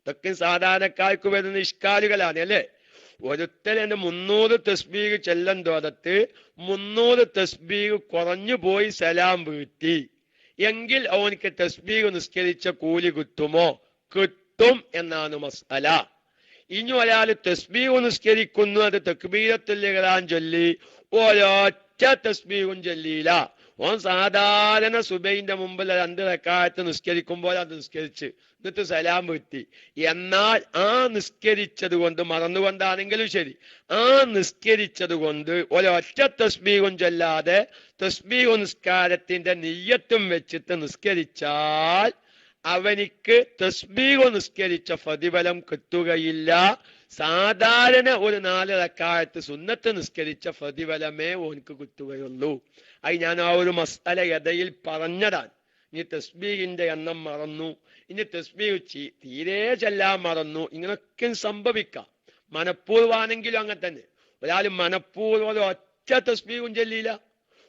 ഇതൊക്കെ സാധാരണക്കാർക്ക് വരുന്ന ഇഷ്കാലുകളാണ് അല്ലേ. ഒരുത്തൽ എന്റെ 300 തസ്ബീഹ് ചെല്ലൻ തോതത്ത് 300 തസ്ബീഹ് കുറഞ്ഞു പോയി സലാം വീട്ടി എങ്കിൽ അവനക്ക് തസ്ബീഹ് നിസ്കരിച്ച കൂലി കിട്ടുമോ? കിട്ടും എന്നാണ് മസ്അല. ഇനി ഒരാൾ തസ്ബീഹ് നിസ്കരിക്കുന്നു, അത് തക്ബീറത്തുൽ ഇഹ്റാം ചൊല്ലി ഒരൊറ്റ തസ്ബീഹും ചൊല്ലിയില്ല, ഓൻ സാധാരണ സുബൈന്റെ മുമ്പിൽ 2 റക്അത്ത് നിസ്കരിക്കുമ്പോൾ അത് നിസ്കരിച്ച് എന്നിട്ട് സലാം വീട്ടി. എന്നാൽ ആ നിസ്കരിച്ചത് കൊണ്ട്, മറന്നുകൊണ്ടാണെങ്കിലും ശരി, ആ നിസ്കരിച്ചത് കൊണ്ട് ഒരൊറ്റ തസ്ബീഹും ചൊല്ലാതെ തസ്ബീഹ് നിസ്കാരത്തിന്റെ നിയ്യത്തും വെച്ചിട്ട് നിസ്കരിച്ചാൽ അവനിക്ക് തസ്ബീഹ് നിസ്കരിച്ച പ്രതിഫലം കിട്ടുകയില്ല. സാധാരണ ഒരു 4 റക്അത്ത് സുന്നത്ത് നിസ്കരിച്ച പ്രതിഫലമേ ഓനക്ക് കിട്ടുകയുള്ളൂ. അത് ഞാൻ ആ ഒരു മസ്അല ഇടയിൽ പറഞ്ഞതാണ്. ഇനി തസ്ബീഹിന്റെ എണ്ണം മറന്നു, ഇനി തസ്ബീഹ് തീരെ ചെല്ലാൻ മറന്നു, ഇങ്ങനൊക്കെ സംഭവിക്കാം. മനഃപൂർവ്വമാണെങ്കിലും അങ്ങനെ തന്നെ. ഒരാൾ മനഃപൂർവ്വം ഒറ്റ തസ്ബീഹും ചൊല്ലിയില്ല,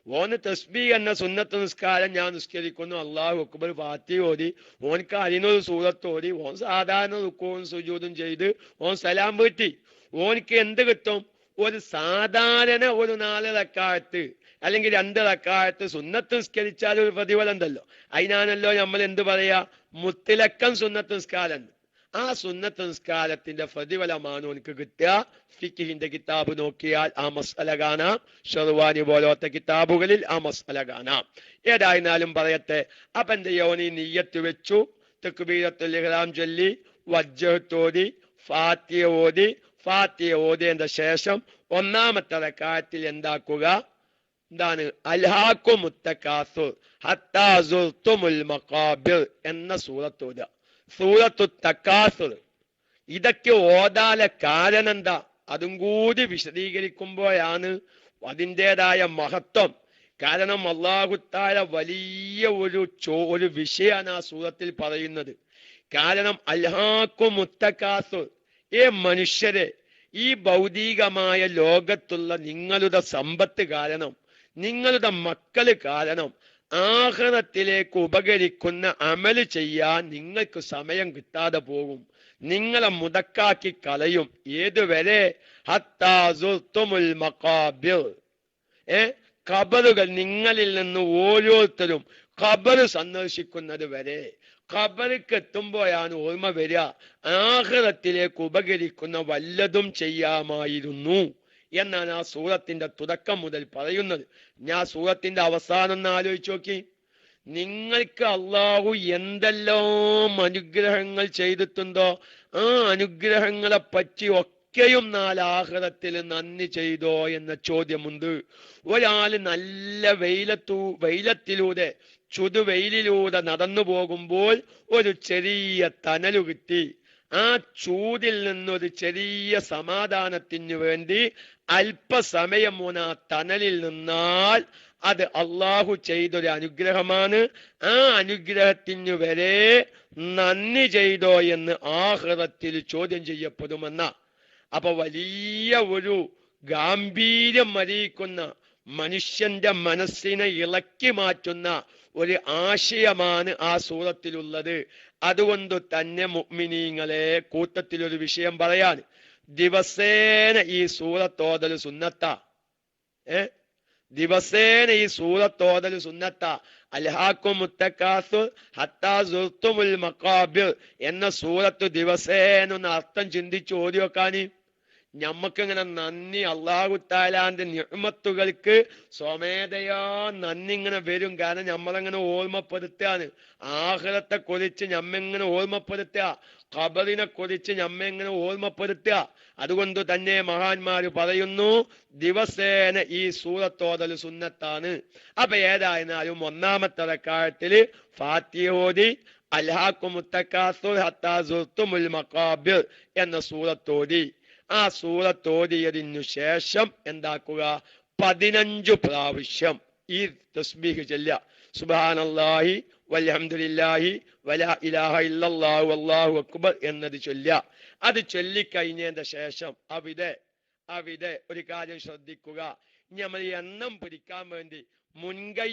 ഓന് തസ്ബീഹ് എന്ന സുന്നത്ത് നിസ്കാരം ഞാൻ നിസ്കരിക്കുന്നു, അല്ലാഹു അക്ബർ ഫാത്തിഹ ഓതി, ഓനക്ക് അതിനൊരു സൂറത്ത് ഓതി, ഓൻ സാധാരണ റുക്കൂഉം സുജൂദും ചെയ്ത് ഓൻ സലാം വീട്ടി, ഓനക്ക് എന്ത് കിട്ടും? ഒരു സാധാരണ ഒരു 4 റക്അത്ത് അല്ലെങ്കിൽ 2 റക്അത്ത് സുന്നത്ത് നിസ്കരിച്ചാൽ ഒരു പ്രതിഫലം ഉണ്ടല്ലോ. അതിനാണല്ലോ നമ്മൾ എന്ത് പറയാ, മുത്തലക്കം സുന്നത്ത് നിസ്കാരം. ആ സുന്നത്ത് നിസ്കാരത്തിന്റെ പ്രതിഫലമാണ് ഓനക്ക് കിട്ടുക. ഫിഖിന്റെ കിതാബ് നോക്കിയാൽ ആ മസ്അല കാണാം, ഷർവാനി പോലത്തെ കിതാബുകളിൽ ആ മസ്അല കാണാം. ഏതായിരുന്നാലും പറയട്ടെ, അപ്പൊ എന്ത് യോനി നിയ്യത്ത് വെച്ചു, തക്ബീറത്തുൽ ഇഹ്റാം ചൊല്ലി, വജ്ജഹത്ത് ഓതി, ഫാത്തിഹ ഓതിയതിന്റെ ശേഷം 1ാമത്തെ റക്അത്തിൽ എന്താക്കുക? എന്താണ്? അൽഹാക്കുമുത്തകാസുർ ഹത്താ സുർതുമുൽ മഖാബിർ എന്ന സൂറത്ത് ഓതുക. സൂറത്തു തകാസുർ. ഇതൊക്കെ ഓതാലെ കാരണം എന്താ? അതും കൂടി വിശദീകരിക്കുമ്പോഴാണ് അതിൻ്റെതായ മഹത്വം. കാരണം അല്ലാഹു തആല വലിയ ഒരു വിഷയമാണ് ആ സൂറത്തിൽ പറയുന്നത്. കാരണം അൽഹാക്കുമുത്തകാസുർ, മനുഷ്യരെ, ഈ ഭൗതികമായ ലോകത്തുള്ള നിങ്ങളുടെ സമ്പത്ത് കാരണം, നിങ്ങളുടെ മക്കള് കാരണം ആഖിറത്തിലേക്ക് ഉപകരിക്കുന്ന അമല് ചെയ്യാൻ നിങ്ങൾക്ക് സമയം കിട്ടാതെ പോകും. നിങ്ങളെ മുടക്കാക്കി കളയും. ഏതുവരെ? ഹത്താ സുർതുമുൽ മഖാബിർ. ഖബറുകൾ, നിങ്ങളിൽ നിന്ന് ഓരോരുത്തരും ഖബർ സന്ദർശിക്കുന്നത് വരെ. ഖബർക്ക് എത്തുമ്പോഴാണ് ഓർമ്മ വരിക, ആഖിറത്തിലേക്ക് ഉപകരിക്കുന്ന വല്ലതും ചെയ്യാമായിരുന്നു എന്നാണ് ആ സൂറത്തിന്റെ തുടക്കം മുതൽ പറയുന്നത്. ഞാൻ സൂറത്തിന്റെ അവസാനം ഒന്ന് ആലോചിച്ച് നോക്കി. നിങ്ങൾക്ക് അള്ളാഹു എന്തെല്ലാം അനുഗ്രഹങ്ങൾ ചെയ്തിട്ടുണ്ടോ, ആ അനുഗ്രഹങ്ങളെ പറ്റി ഒക്കെയും ആഖിറത്തിൽ നന്ദി ചെയ്തോ എന്ന ചോദ്യമുണ്ട്. ഒരാള് നല്ല വെയിലത്തിലൂടെ ചുടുവെയിലിലൂടെ നടന്നു പോകുമ്പോൾ ഒരു ചെറിയ തണല് കിട്ടി. ആ ചൂടിൽ നിന്നൊരു ചെറിയ സമാധാനത്തിന് വേണ്ടി അല്പസമയം ആ തണലിൽ നിന്നാൽ അത് അള്ളാഹു ചെയ്തൊരു അനുഗ്രഹമാണ്. ആ അനുഗ്രഹത്തിന് വരെ നന്ദി ചെയ്തോ എന്ന് ആഖിറത്തിൽ ചോദ്യം ചെയ്യപ്പെടുമെന്ന. അപ്പൊ വലിയ ഒരു ഗാംഭീര്യം അറിയിക്കുന്ന, മനുഷ്യന്റെ മനസ്സിനെ ഇളക്കി മാറ്റുന്ന ഒരു ആശയമാണ് ആ സൂറത്തിലുള്ളത്. അതുകൊണ്ട് തന്നെ മുഅ്മിനീങ്ങളെ, കൂട്ടത്തിലൊരു വിഷയം പറയാൻ, ദിവസേന ഈ സൂറത്തോതൽ സുന്നത്ത. ദിവസേന ഈ സൂറത്തോതൽ സുന്നത്ത. അൽഹാക്കും മുത്തക്കാസുർ ഹത്താ സുർത്തുമുൽ മഖാബിർ എന്ന സൂറത്ത് ദിവസേന ഒന്ന് അർത്ഥം ചിന്തിച്ച് ഓതി വെക്കാന്. ഞമ്മക്കിങ്ങനെ നന്ദി, അള്ളാഹു തആലാന്റെ നിഅ്മത്തുകൾക്ക് സ്വമേധയാ നന്ദി ഇങ്ങനെ വരും. കാരണം നമ്മളങ്ങനെ ഓർമ്മപ്പെടുത്തുകയാണ്. ആഖിറത്തെ കുറിച്ച് നമ്മെങ്ങനെ ഓർമ്മപ്പെടുത്തുക, ഖബറിനെ കുറിച്ച് നമ്മെങ്ങനെ ഓർമ്മപ്പെടുത്തുക. അതുകൊണ്ട് തന്നെ മഹാന്മാര് പറയുന്നു, ദിവസേന ഈ സൂറത്തോതൽ സുന്നത്താണ്. അപ്പൊ ഏതായിരുന്നാലും ഒന്നാമത്തെ റക്അത്തില് ഫാത്തിഹ ഓതി അൽഹാക്കും മുത്തക്കാസുർ ഹത്താ സുർത്തുമുൽ മഖാബിർ എന്ന സൂറത്തോതി. ആ സൂറത്തോതിയതിനു ശേഷം എന്താക്കുക, 15 പ്രാവശ്യം ഈ തസ്ബീഹ് ചൊല്ലുക. സുബ്ഹാനല്ലാഹി വൽഹംദുലില്ലാഹി വലാ ഇലാഹ ഇല്ലല്ലാഹു വല്ലാഹു അക്ബർ എന്നത് ചൊല്ലുക. അത് ചൊല്ലിക്കഴിഞ്ഞതിന്റെ ശേഷം അവിടെ ഒരു കാര്യം ശ്രദ്ധിക്കുക. നമ്മൾ എണ്ണം പിടിക്കാൻ വേണ്ടി മുൻകൈ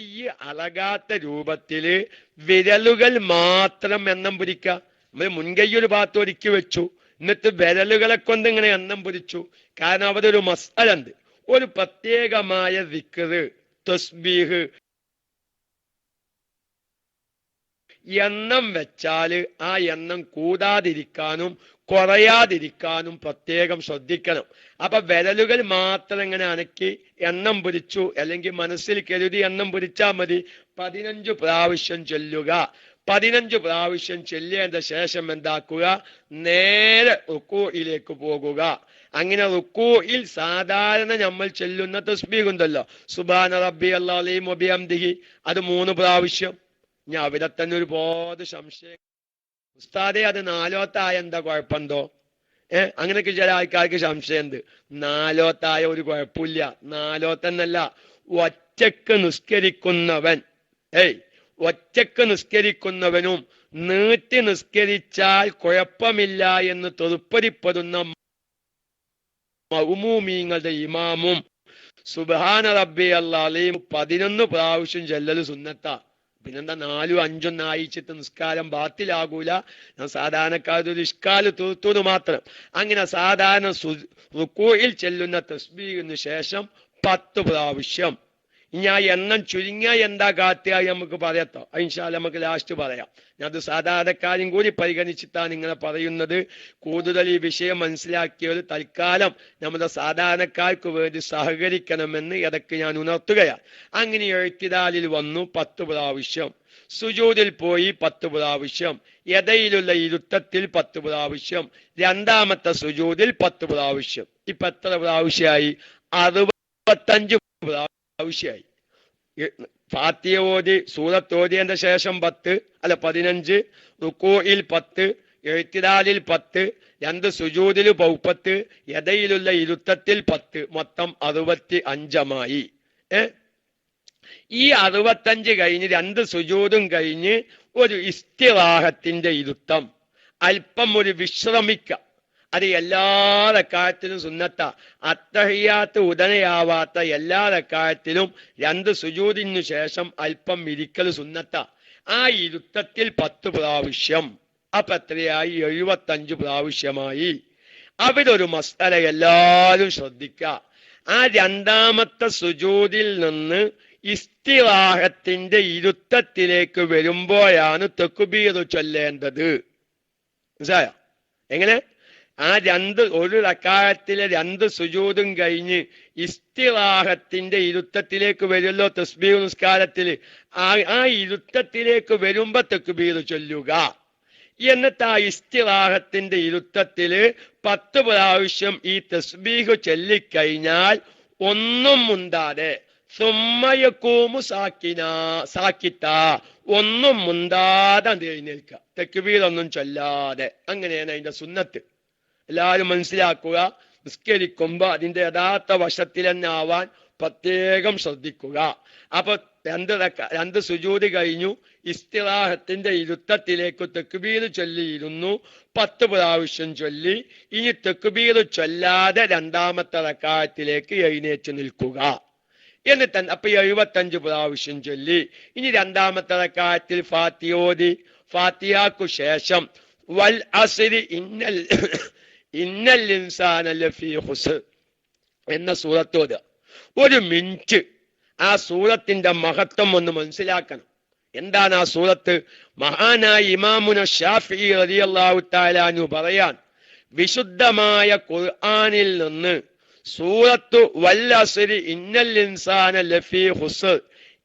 അളകാത്ത രൂപത്തില് വിരലുകൾ മാത്രം എണ്ണം പിടിക്കുക. നമ്മൾ മുൻകൈ ഒരു ഭാഗത്ത് ഒരുക്കി വെച്ചു, എന്നിട്ട് വിരലുകളെ കൊണ്ട് ഇങ്ങനെ എണ്ണം പിടിച്ചു. കാരണം അവിടെ ഒരു മസ്അലുണ്ട്, ഒരു പ്രത്യേകമായ ദിക്റ്, തസ്ബീഹ്. എണ്ണം വെച്ചാല് ആ എണ്ണം കൂടാതിരിക്കാനും കുറയാതിരിക്കാനും പ്രത്യേകം ശ്രദ്ധിക്കണം. അപ്പൊ വിരലുകൾ മാത്രം ഇങ്ങനെ അനക്കി എണ്ണം പിടിച്ചു, അല്ലെങ്കിൽ മനസ്സിൽ കരുതി എണ്ണം പിടിച്ചാൽ മതി. 15 പ്രാവശ്യം ചൊല്ലുക. 15 പ്രാവശ്യം ചൊല്ലിയതിന്റെ ശേഷം എന്താക്കുക, നേരെ റുക്കൂഇലേക്ക് പോകുക. അങ്ങനെ റുക്കൂഇൽ സാധാരണ നമ്മൾ ചൊല്ലുന്ന തസ്ബീഹ് ഉണ്ടല്ലോ, സുബ്ഹാന റബ്ബിയൽ അലീം വബിഹംദിഹി, അത് 3 പ്രാവശ്യം. ഞാൻ അവിടെ തന്നെ ഒരുപാട് സംശയം, ഉസ്താദെ അത് 4ായ എന്താ കുഴപ്പമുണ്ടോ? അങ്ങനെയൊക്കെ ചില ആൾക്കാർക്ക് സംശയമുണ്ട്. 4ായ ഒരു കുഴപ്പമില്ല. 4 ഒറ്റക്ക് നിസ്കരിക്കുന്നവൻ, ഒറ്റക്ക് നിസ്കരിക്കുന്നവനും നീട്ടി നിസ്കരിച്ചാൽ കുഴപ്പമില്ല എന്ന് തെറുപ്പരിപ്പെടുന്ന മഅ്മൂമീങ്ങളുടെ ഇമാമും സുബ്ഹാന റബ്ബിയൽ അലീം 11 പ്രാവശ്യം ചൊല്ലല് സുന്നത്താ. പിന്നെന്താ 4ഉം 5ഉം ആയിച്ചിട്ട് നിസ്കാരം ബാത്തിലാകൂല. ഞാൻ സാധാരണക്കാരൊരു ഇഷ്കാല് തീർത്തുന്ന് മാത്രം. അങ്ങനെ സാധാരണ റുക്കൂഇൽ ചെല്ലുന്ന തസ്ബീഹിന് ശേഷം 10 പ്രാവശ്യം. ഇനി ആ എണ്ണം ചുരുങ്ങിയ എന്താ കാത്തിയായി നമുക്ക് പറയത്തോ, ഇൻഷാ അല്ലാഹ് നമുക്ക് ലാസ്റ്റ് പറയാം. ഞാൻ അത് സാധാരണക്കാരും കൂടി പരിഗണിച്ചിട്ടാണ് ഇങ്ങനെ പറയുന്നത്. കൂടുതൽ ഈ വിഷയം മനസ്സിലാക്കിയവർ തൽക്കാലം നമ്മുടെ സാധാരണക്കാർക്ക് വേണ്ടി സഹകരിക്കണമെന്ന് ഇടയ്ക്ക് ഞാൻ ഉണർത്തുകയാണ്. അങ്ങനെ എഴുത്തിദാലിൽ വന്നു 10 പ്രാവശ്യം, സുജൂദിൽ പോയി 10 പ്രാവശ്യം, ഇടയിലുള്ള ഇരുത്തത്തിൽ 10 പ്രാവശ്യം, രണ്ടാമത്തെ സുജൂദിൽ 10 പ്രാവശ്യം. ഇപ്പൊ എത്ര പ്രാവശ്യമായി? 65 പ്രാവശ്യമായി. ഫാത്തിഹ ഓതി സൂറത്ത് ഓതിയതിന്റെ ശേഷം 15, റുക്കൂഇൽ 10, എഴുത്തിദാലിൽ 10, 2 സുജൂദിൽ 10, ഇടയിലുള്ള ഇരുത്തത്തിൽ 10, മൊത്തം 65മായി. ഈ 65 കഴിഞ്ഞ് 2 സുജൂദും കഴിഞ്ഞ് ഒരു ഇസ്തിറാഹത്തിന്റെ ഇരുത്തം, അല്പം ഒരു വിശ്രമിക്ക. അത് എല്ലാ റക്അത്തിലും സുന്നത്ത. അത്തഹിയാത്ത് ഉടനെയാവാത്ത എല്ലാ റക്അത്തിലും 2 സുജൂദിനു ശേഷം അല്പം ഇരിക്കൽ സുന്നത്ത. ആ ഇരുത്തത്തിൽ 10 പ്രാവശ്യം. അപ്പൊ എത്രയായി? 75 പ്രാവശ്യമായി. അവിടെ ഒരു മസ്അല എല്ലാവരും ശ്രദ്ധിക്കുക. ആ രണ്ടാമത്തെ സുജൂദിൽ നിന്ന് ഇസ്തിറാഹത്തിന്റെ ഇരുത്തത്തിലേക്ക് വരുമ്പോഴാണ് തക്ബീർ ചൊല്ലേണ്ടത്. മനസ്സിലായോ? എങ്ങനെ? ഒരു റക്അത്തിലെ 2 സുജൂദും കഴിഞ്ഞ് ഇസ്തിറാഹത്തിന്റെ ഇരുത്തത്തിലേക്ക് വരുമല്ലോ തസ്ബീഹ് നിസ്കാരത്തില്. ആ ഇരുത്തത്തിലേക്ക് വരുമ്പോ തക്ബീർ ചൊല്ലുക. എന്നിട്ട് ആ ഇസ്തിറാഹത്തിന്റെ ഇരുത്തത്തില് 10 പ്രാവശ്യം ഈ തസ്ബീഹ് ചൊല്ലിക്കഴിഞ്ഞാൽ ഒന്നും മുണ്ടാതെ സുമ്മയക്കൂമു സാക്കിത്ത, ഒന്നും മുണ്ടാതെ എഴുന്നേൽക്കുക, തക്ബീർ ഒന്നും ചൊല്ലാതെ. അങ്ങനെയാണ് അതിന്റെ സുന്നത്ത്. എല്ലാവരും മനസ്സിലാക്കുക. നിസ്കരിക്കുമ്പോ അതിന്റെ യഥാർത്ഥ വശത്തിൽ തന്നെ ആവാൻ പ്രത്യേകം ശ്രദ്ധിക്കുക. അപ്പൊ രണ്ട് സുജൂദ് കഴിഞ്ഞു, ഇസ്തിറാഹത്തിന്റെ ഇരുത്തത്തിലേക്ക് തക്ബീർ ചൊല്ലിയിരുന്നു, 10 പ്രാവശ്യം ചൊല്ലി. ഇനി തക്ബീർ ചൊല്ലാതെ രണ്ടാമത്തെ റക്അത്തിലേക്ക് എഴുന്നേറ്റ് നിൽക്കുക. എന്നിട്ട് അപ്പൊ 75 പ്രാവശ്യം ചൊല്ലി. ഇനി രണ്ടാമത്തെ റക്അത്തിൽ ഫാത്തിഹ ഓതി. ഫാത്തിഹയ്ക്കു ശേഷം വൽ അസ്രി ഇന്നൽ ഇൻസാന ലഫീ ഖുസ്ർ എന്ന സൂറത്ത് ഓതുക. 1 മിനിറ്റ് ആ സൂറത്തിന്റെ മഹത്വം ഒന്ന് മനസ്സിലാക്കണം. എന്താണ് ആ സൂറത്ത്? മഹാനായ ഇമാമുന ശാഫിഈ റളിയല്ലാഹു തആല അൻഹു പറയാൻ, വിശുദ്ധമായ ഖുർആനിൽ നിന്ന് സൂറത്തു വൽ അസ്രി ഇന്നൽ ഇൻസാന ലഫീ ഖുസ്ർ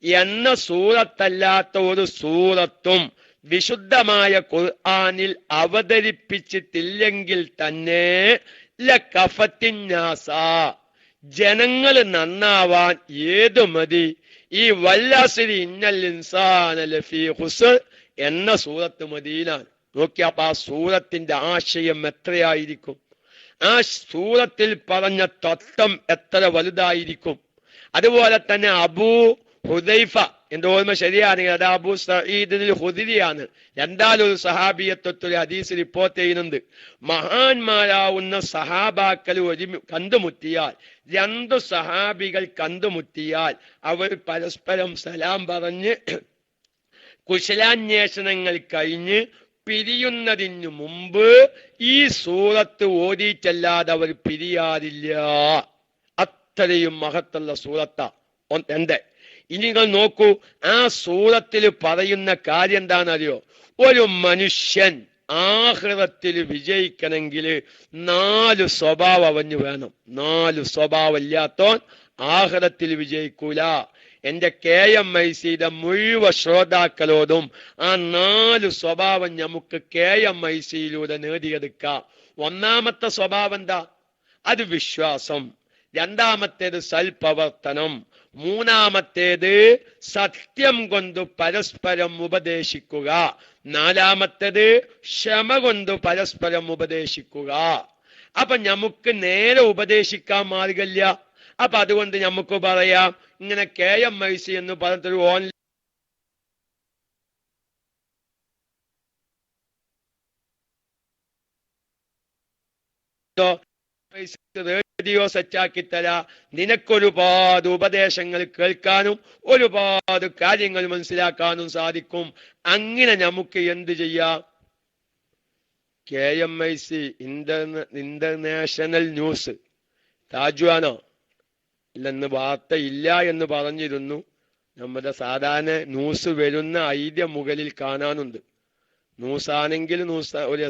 എന്ന സൂറത്തല്ലാത്ത ഒരു സൂറത്തും വിശുദ്ധമായ ഖുർആനിൽ അവതരിപ്പിച്ചിട്ടില്ലെങ്കിൽ തന്നെ ലകഫത്തിന്നാസ, ജനങ്ങൾ നന്നാവാൻ ഏതു മതി ഈ വൽ അസ്രി ഇന്നൽ ഇൻസാന ലഫീ ഖുസ്ർ എന്ന സൂറത്ത് മദീനാണ്. നോക്കിയപ്പോ ആ സൂറത്തിന്റെ ആശയം എത്രയായിരിക്കും, ആ സൂറത്തിൽ പറഞ്ഞ തത്വം എത്ര വലുതായിരിക്കും. അതുപോലെ തന്നെ അബൂ ഹുദൈഫ, എന്റെ ഓർമ്മ ശരിയാണെങ്കിൽ അത് അബൂ സഈദ് ഖുദരിയാണ്, രണ്ടാലൊരു സഹാബിയത്വത്തിൽ ഹദീസ് റിപ്പോർട്ട് ചെയ്യുന്നുണ്ട്. മഹാന്മാരാവുന്ന സഹാബാക്കൾ കണ്ടുമുട്ടിയാൽ, 2 സഹാബികൾ കണ്ടുമുട്ടിയാൽ അവർ പരസ്പരം സലാം പറഞ്ഞ് കുശലാന്വേഷണങ്ങൾ കഴിഞ്ഞ് പിരിയുന്നതിന് മുമ്പ് ഈ സൂറത്ത് ഓതിയിട്ടല്ലാതെ അവർ പിരിയാറില്ല. അത്രയും മഹത്തുള്ള സൂറത്താ. എന്റെ ഇനി നിങ്ങൾ നോക്കൂ, ആ സൂറത്തിൽ പറയുന്ന കാര്യം എന്താണെന്നറിയോ? ഒരു മനുഷ്യൻ ആഖിറത്തിൽ വിജയിക്കണമെങ്കിൽ 4 സ്വഭാവം അവന് വേണം. 4 സ്വഭാവം ഇല്ലാത്തോൻ ആഖിറത്തിൽ വിജയിക്കൂല. എന്റെ KMIC മുഴുവൻ ശ്രോതാക്കളോടും ആ 4 സ്വഭാവം നമുക്ക് KMIC നേടിയെടുക്കാം. ഒന്നാമത്തെ സ്വഭാവം എന്താ? അത് വിശ്വാസം. രണ്ടാമത്തേത് സൽപ്രവർത്തനം. മൂന്നാമത്തേത് സത്യം കൊണ്ട് പരസ്പരം ഉപദേശിക്കുക. നാലാമത്തേത് ക്ഷമ കൊണ്ട് പരസ്പരം ഉപദേശിക്കുക. അപ്പൊ നമുക്ക് നേരെ ഉപദേശിക്കാൻ മാർഗമില്ല. അപ്പൊ അതുകൊണ്ട് നമുക്ക് പറയാം, ഇങ്ങനെ KMIC എന്ന് പറഞ്ഞിട്ടൊരു ഓൺലൈൻ റേഡിയോ സെറ്റാക്കി തരാ, നിനക്കൊരുപാട് ഉപദേശങ്ങൾ കേൾക്കാനും ഒരുപാട് കാര്യങ്ങൾ മനസ്സിലാക്കാനും സാധിക്കും. അങ്ങനെ നമുക്ക് എന്ത് ചെയ്യാം? KMIC ഇന്റർനാഷണൽ ന്യൂസ് താജുവാനോ ഇല്ലെന്ന് വാർത്ത ഇല്ല എന്ന് പറഞ്ഞിരുന്നു. നമ്മുടെ സാധാരണ ന്യൂസ് വരുന്ന ഐഡിയ മുകളിൽ കാണാനുണ്ട്. ന്യൂസാണെങ്കിൽ ന്യൂസ് ഒരു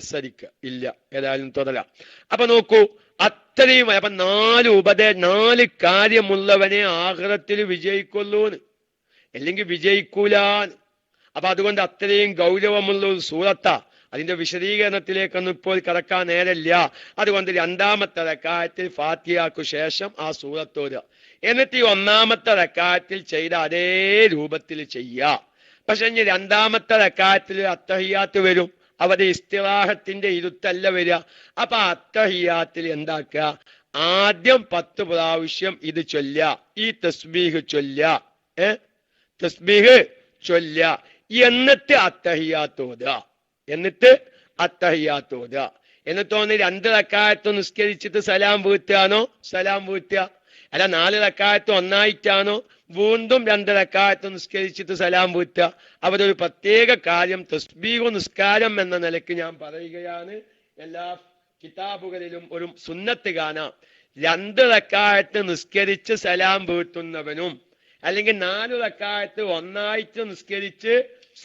ഇല്ല, ഏതായാലും തുടരാം. അപ്പൊ നോക്കൂ, അത്രയും. അപ്പൊ 4 കാര്യമുള്ളവനെ ആഖിറത്തിൽ വിജയിക്കുള്ളൂന്ന്, അല്ലെങ്കിൽ വിജയിക്കൂലാന്ന്. അപ്പൊ അതുകൊണ്ട് അത്രയും ഗൗരവമുള്ള ഒരു സൂറത്താ. അതിന്റെ വിശദീകരണത്തിലേക്കൊന്നും ഇപ്പോൾ കടക്കാൻ നേരമില്ല. അതുകൊണ്ട് രണ്ടാമത്തെ റക്അത്തിൽ ഫാത്തിഹയ്ക്കു ശേഷം ആ സൂറത്ത് ഓതുക. എന്നിട്ട് ഈ ഒന്നാമത്തെ റക്അത്തിൽ ചെയ്ത അതേ രൂപത്തിൽ ചെയ്യുക. പക്ഷെ ഇനി രണ്ടാമത്തെ റക്അത്തിൽ അത്തഹിയാത്ത് വരും. അവിടെ ഇസ്തിറാഹത്തിന്റെ ഇരുത്തല്ല വരിക. അപ്പൊ അത്തഹിയാത്തിൽ എന്താക്കുക? ആദ്യം 10 പ്രാവശ്യം ഇത് ചൊല്ലുക, ഈ തസ്ബീഹ് ചൊല്ലുക, തസ്ബീഹ് ചൊല്ലുക. എന്നിട്ട് അത്തഹിയാത്ത് ഓതുക. എന്നിട്ട് തോന്നി 2 റക്അത്ത് നിസ്കരിച്ചിട്ട് സലാം വീഴ്ത്തുകയാണോ? സലാം വീഴ്ത്തുക. അല്ല 4 റക്അത്ത് ഒന്നായിട്ടാണോ? വീണ്ടും 2 റക്അത്ത് നിസ്കരിച്ചിട്ട് സലാം വീഴ്ത്തുക. അവിടെ ഒരു പ്രത്യേക കാര്യം തസ്ബീഹ് നിസ്കാരം എന്ന നിലയ്ക്ക് ഞാൻ പറയുകയാണ്. എല്ലാ കിതാബുകളിലും ഒരു സുന്നത്ത് കാണാം. 2 റക്അത്ത് നിസ്കരിച്ച് സലാം വീഴ്ത്തുന്നവനും അല്ലെങ്കിൽ 4 റക്അത്ത് ഒന്നായിട്ട് നിസ്കരിച്ച്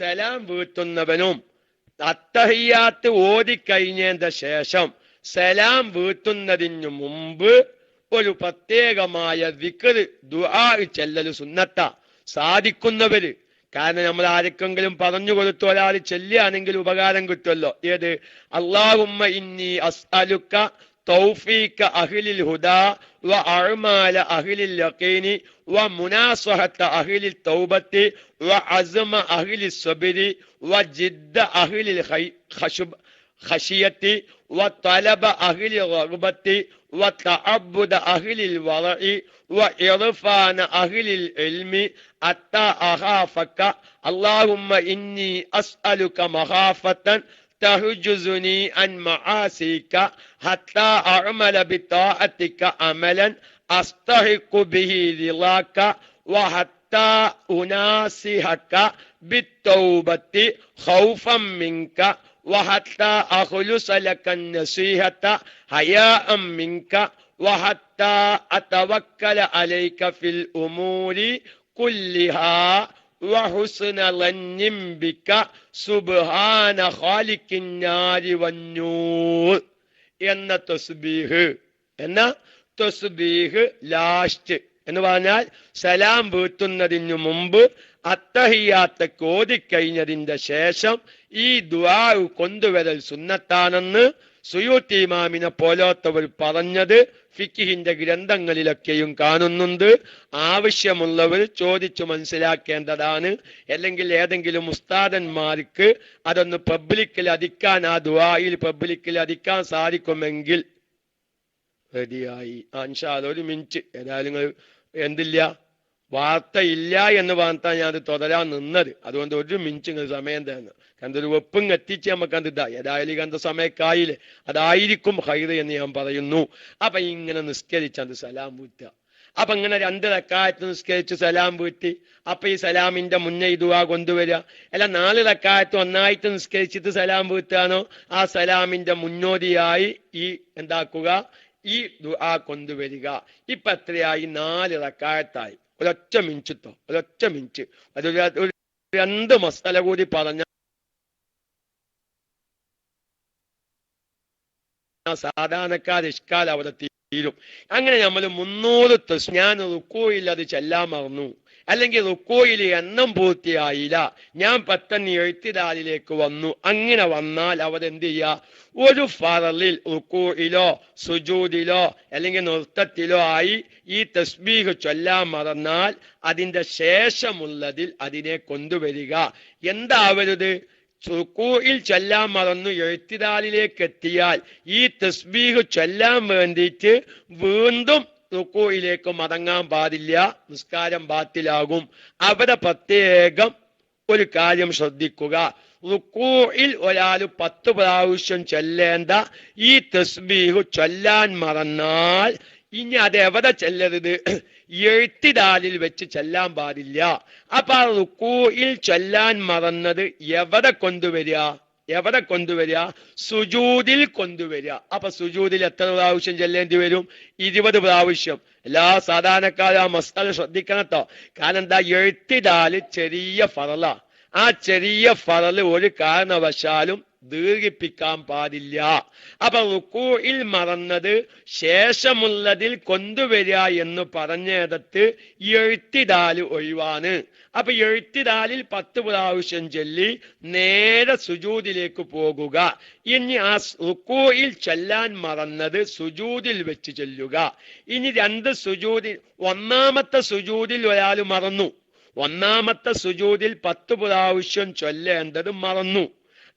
സലാം വീഴ്ത്തുന്നവനും അത്തഹിയാത്ത് ഓതിക്കഴിഞ്ഞതിന്റെ ശേഷം സലാം വീഴ്ത്തുന്നതിന് മുമ്പ് ഒരു പ്രത്യേകമായ ദിക്ർ ദുആ ചെല്ലല് സുന്നത്ത. സാധിക്കുന്നവര്, കാരണം നമ്മൾ ആർക്കെങ്കിലും പറഞ്ഞു കൊടുത്തു ഒരാൾ ചെല്ലുകയാണെങ്കിൽ ഉപകാരം കിട്ടുമല്ലോ. ഏത്? അല്ലാഹുമ്മ ഇന്നി അസ്അലുക തൗഫീക അഹ്ലിൽ ഹുദാ വ അഅ്മാല അഹ്ലിൽ യഖീനി വ മുനാസഹത അഹ്ലിൽ തൗബത്തി വ അസ്മ അഹ്ലിൽ സബ്രി വ ജിദ്ദ അഹ്ലിൽ ഖശിയത്തി വ തലബ അഹ്ലിൽ റഗ്ബത്തി وتعبد أهل الورع وإرفان أهل العلم حتى أخافك اللهم إني أسألك مخافة تحجزني عن معاصيك حتى أعمل بطاعتك عملا أستحق به رضاك وحتى أناصحك بالتوبة خوفا منك وحتى أخلص لك النصيحة حياء منك وحتى أتوكل عليك في الأمور كلها وحسن ظن بك سبحان خالق النار والنور എന്ന തസ്ബീഹ് ലാസ്റ്റ് എന്ന് പറഞ്ഞാൽ സലാം വീട്ടുന്നതിന് മുമ്പ് അത്തഹിയാത്ത് ഓതിക്കഴിഞ്ഞതിന്റെ ശേഷം ഈ ദുആ കൊണ്ടുവരൽ സുന്നത്താണെന്ന് സുയൂത്തി ഇമാമിനെ പോലത്തവർ പറഞ്ഞത് ഫിഖിന്റെ ഗ്രന്ഥങ്ങളിലൊക്കെയും കാണുന്നുണ്ട്. ആവശ്യമുള്ളവർ ചോദിച്ചു മനസ്സിലാക്കേണ്ടതാണ്. അല്ലെങ്കിൽ ഏതെങ്കിലും ഉസ്താദന്മാർക്ക് അതൊന്ന് പബ്ലിക്കിൽ അധിക്കാൻ, ആ ദുആയിൽ പബ്ലിക്കിൽ അധിക്കാൻ സാധിക്കുമെങ്കിൽ റെഡിയായി. ഇൻഷാ അല്ലാഹ് ഒരു മിനിറ്റ്. ഏതായാലും നിങ്ങൾ എന്തില്ല, വാർത്തയില്ല എന്ന് പറഞ്ഞാൽ ഞാൻ അത് തുടരാൻ നിന്നത്. അതുകൊണ്ട് ഒരു മിനിറ്റ് നിങ്ങൾ സമയം തരണം. കാരണം ഒരു വെപ്പും എത്തിച്ച് നമുക്ക് അത് ഏതായാലും കണ്ട സമയക്കായില്ലേ, അതായിരിക്കും ഹൈറ് എന്ന് ഞാൻ പറയുന്നു. അപ്പൊ ഇങ്ങനെ നിസ്കരിച്ചത് സലാം വീട്ടുക. അപ്പൊ ഇങ്ങനെ 2 റക്അത്ത് നിസ്കരിച്ച് സലാം വീട്ടി, അപ്പൊ ഈ സലാമിന്റെ മുന്നേ ഈ ദുആ കൊണ്ടുവരിക. അല്ല 4 റക്അത്ത് ഒന്നായിട്ട് നിസ്കരിച്ചിട്ട് സലാം വീട്ടുകയാണോ, ആ സലാമിന്റെ മുന്നോടിയായി ഈ എന്താക്കുക, ഈ ദുആ കൊണ്ടുവരിക. ഇപ്പൊ എത്രയായി? 4 റക്അത്തായി. ഒരൊറ്റ മിനിറ്റ്. അതൊരു 2 മസാല കൂടി പറഞ്ഞ സാധാരണക്കാർ ഇഷ്കാൽ അവിടെ തീരും. അങ്ങനെ നമ്മൾ 300 ഞാൻ റുക്കോയിൽ അത് ചെല്ലാൻ മറന്നു, അല്ലെങ്കിൽ റുക്കോയിൽ എണ്ണം പൂർത്തിയായില്ല, ഞാൻ പെട്ടെന്ന് എഴുത്തിദാലിലേക്ക് വന്നു. അങ്ങനെ വന്നാൽ അവിടെ എന്ത് ചെയ്യുക? ഒരു ഫറലിൽ റുക്കോയിലോ സുജൂദിലോ അല്ലെങ്കിൽ നൃത്തത്തിലോ ആയി ഈ തസ്ബീഹ് ചൊല്ലാൻ മറന്നാൽ അതിന്റെ ശേഷമുള്ളതിൽ അതിനെ കൊണ്ടുവരിക. എന്താവരുത്? റുക്കൂഇൽ ചൊല്ലാൻ മറന്നു എഴുത്തിദാലിലേക്ക് എത്തിയാൽ ഈ തസ്ബീഹ് ചൊല്ലാൻ വേണ്ടിയിട്ട് വീണ്ടും റുക്കൂഇലേക്ക് മടങ്ങാൻ പാടില്ല, നിസ്കാരം ബാത്തിലാകും. അവിടെ പ്രത്യേകം ഒരു കാര്യം ശ്രദ്ധിക്കുക. റുക്കൂഇൽ ഒരാൾ 10 പ്രാവശ്യം ചൊല്ലേണ്ട ഈ തസ്ബീഹ് ചൊല്ലാൻ മറന്നാൽ ഇനി അത് എവിടെ ചെല്ലരുത്? എഴുത്തിദാലിൽ വെച്ച് ചെല്ലാൻ പാടില്ല. അപ്പൊ ആ റുക്കൂഇൽ ചൊല്ലാൻ മറന്നത് എവിടെ കൊണ്ടുവരിക? സുജൂദിൽ കൊണ്ടുവരിക. അപ്പൊ സുജൂദിൽ എത്ര പ്രാവശ്യം ചെല്ലേണ്ടി വരും? 20 പ്രാവശ്യം. എല്ലാ സാധാരണക്കാരും ആ മസാല ശ്രദ്ധിക്കണം കേട്ടോ. കാരണം എന്താ? എഴുത്തിദാല് ചെറിയ ഫറല. ആ ചെറിയ ഫറല് ഒരു കാരണവശാലും ദീർഘിപ്പിക്കാൻ പാടില്ല. അപ്പൊ റുക്കൂഇൽ മറന്നത് ശേഷമുള്ളതിൽ കൊണ്ടുവരിക എന്ന് പറഞ്ഞിടത്ത് എഴുത്തിദാല് ഒഴിവാണ്. അപ്പൊ എഴുത്തിദാലിൽ 10 പ്രാവശ്യം ചൊല്ലി നേരെ സുജൂദിലേക്ക് പോകുക. ഇനി ആ റുക്കൂഇൽ ചൊല്ലാൻ മറന്നത് സുജൂദിൽ വെച്ച് ചൊല്ലുക. ഇനി 2 സുജൂദിൽ, ഒന്നാമത്തെ സുജൂദിൽ ഒരാൾ മറന്നു, ഒന്നാമത്തെ സുജൂദിൽ 10 പ്രാവശ്യം ചൊല്ലേണ്ടത് മറന്നു.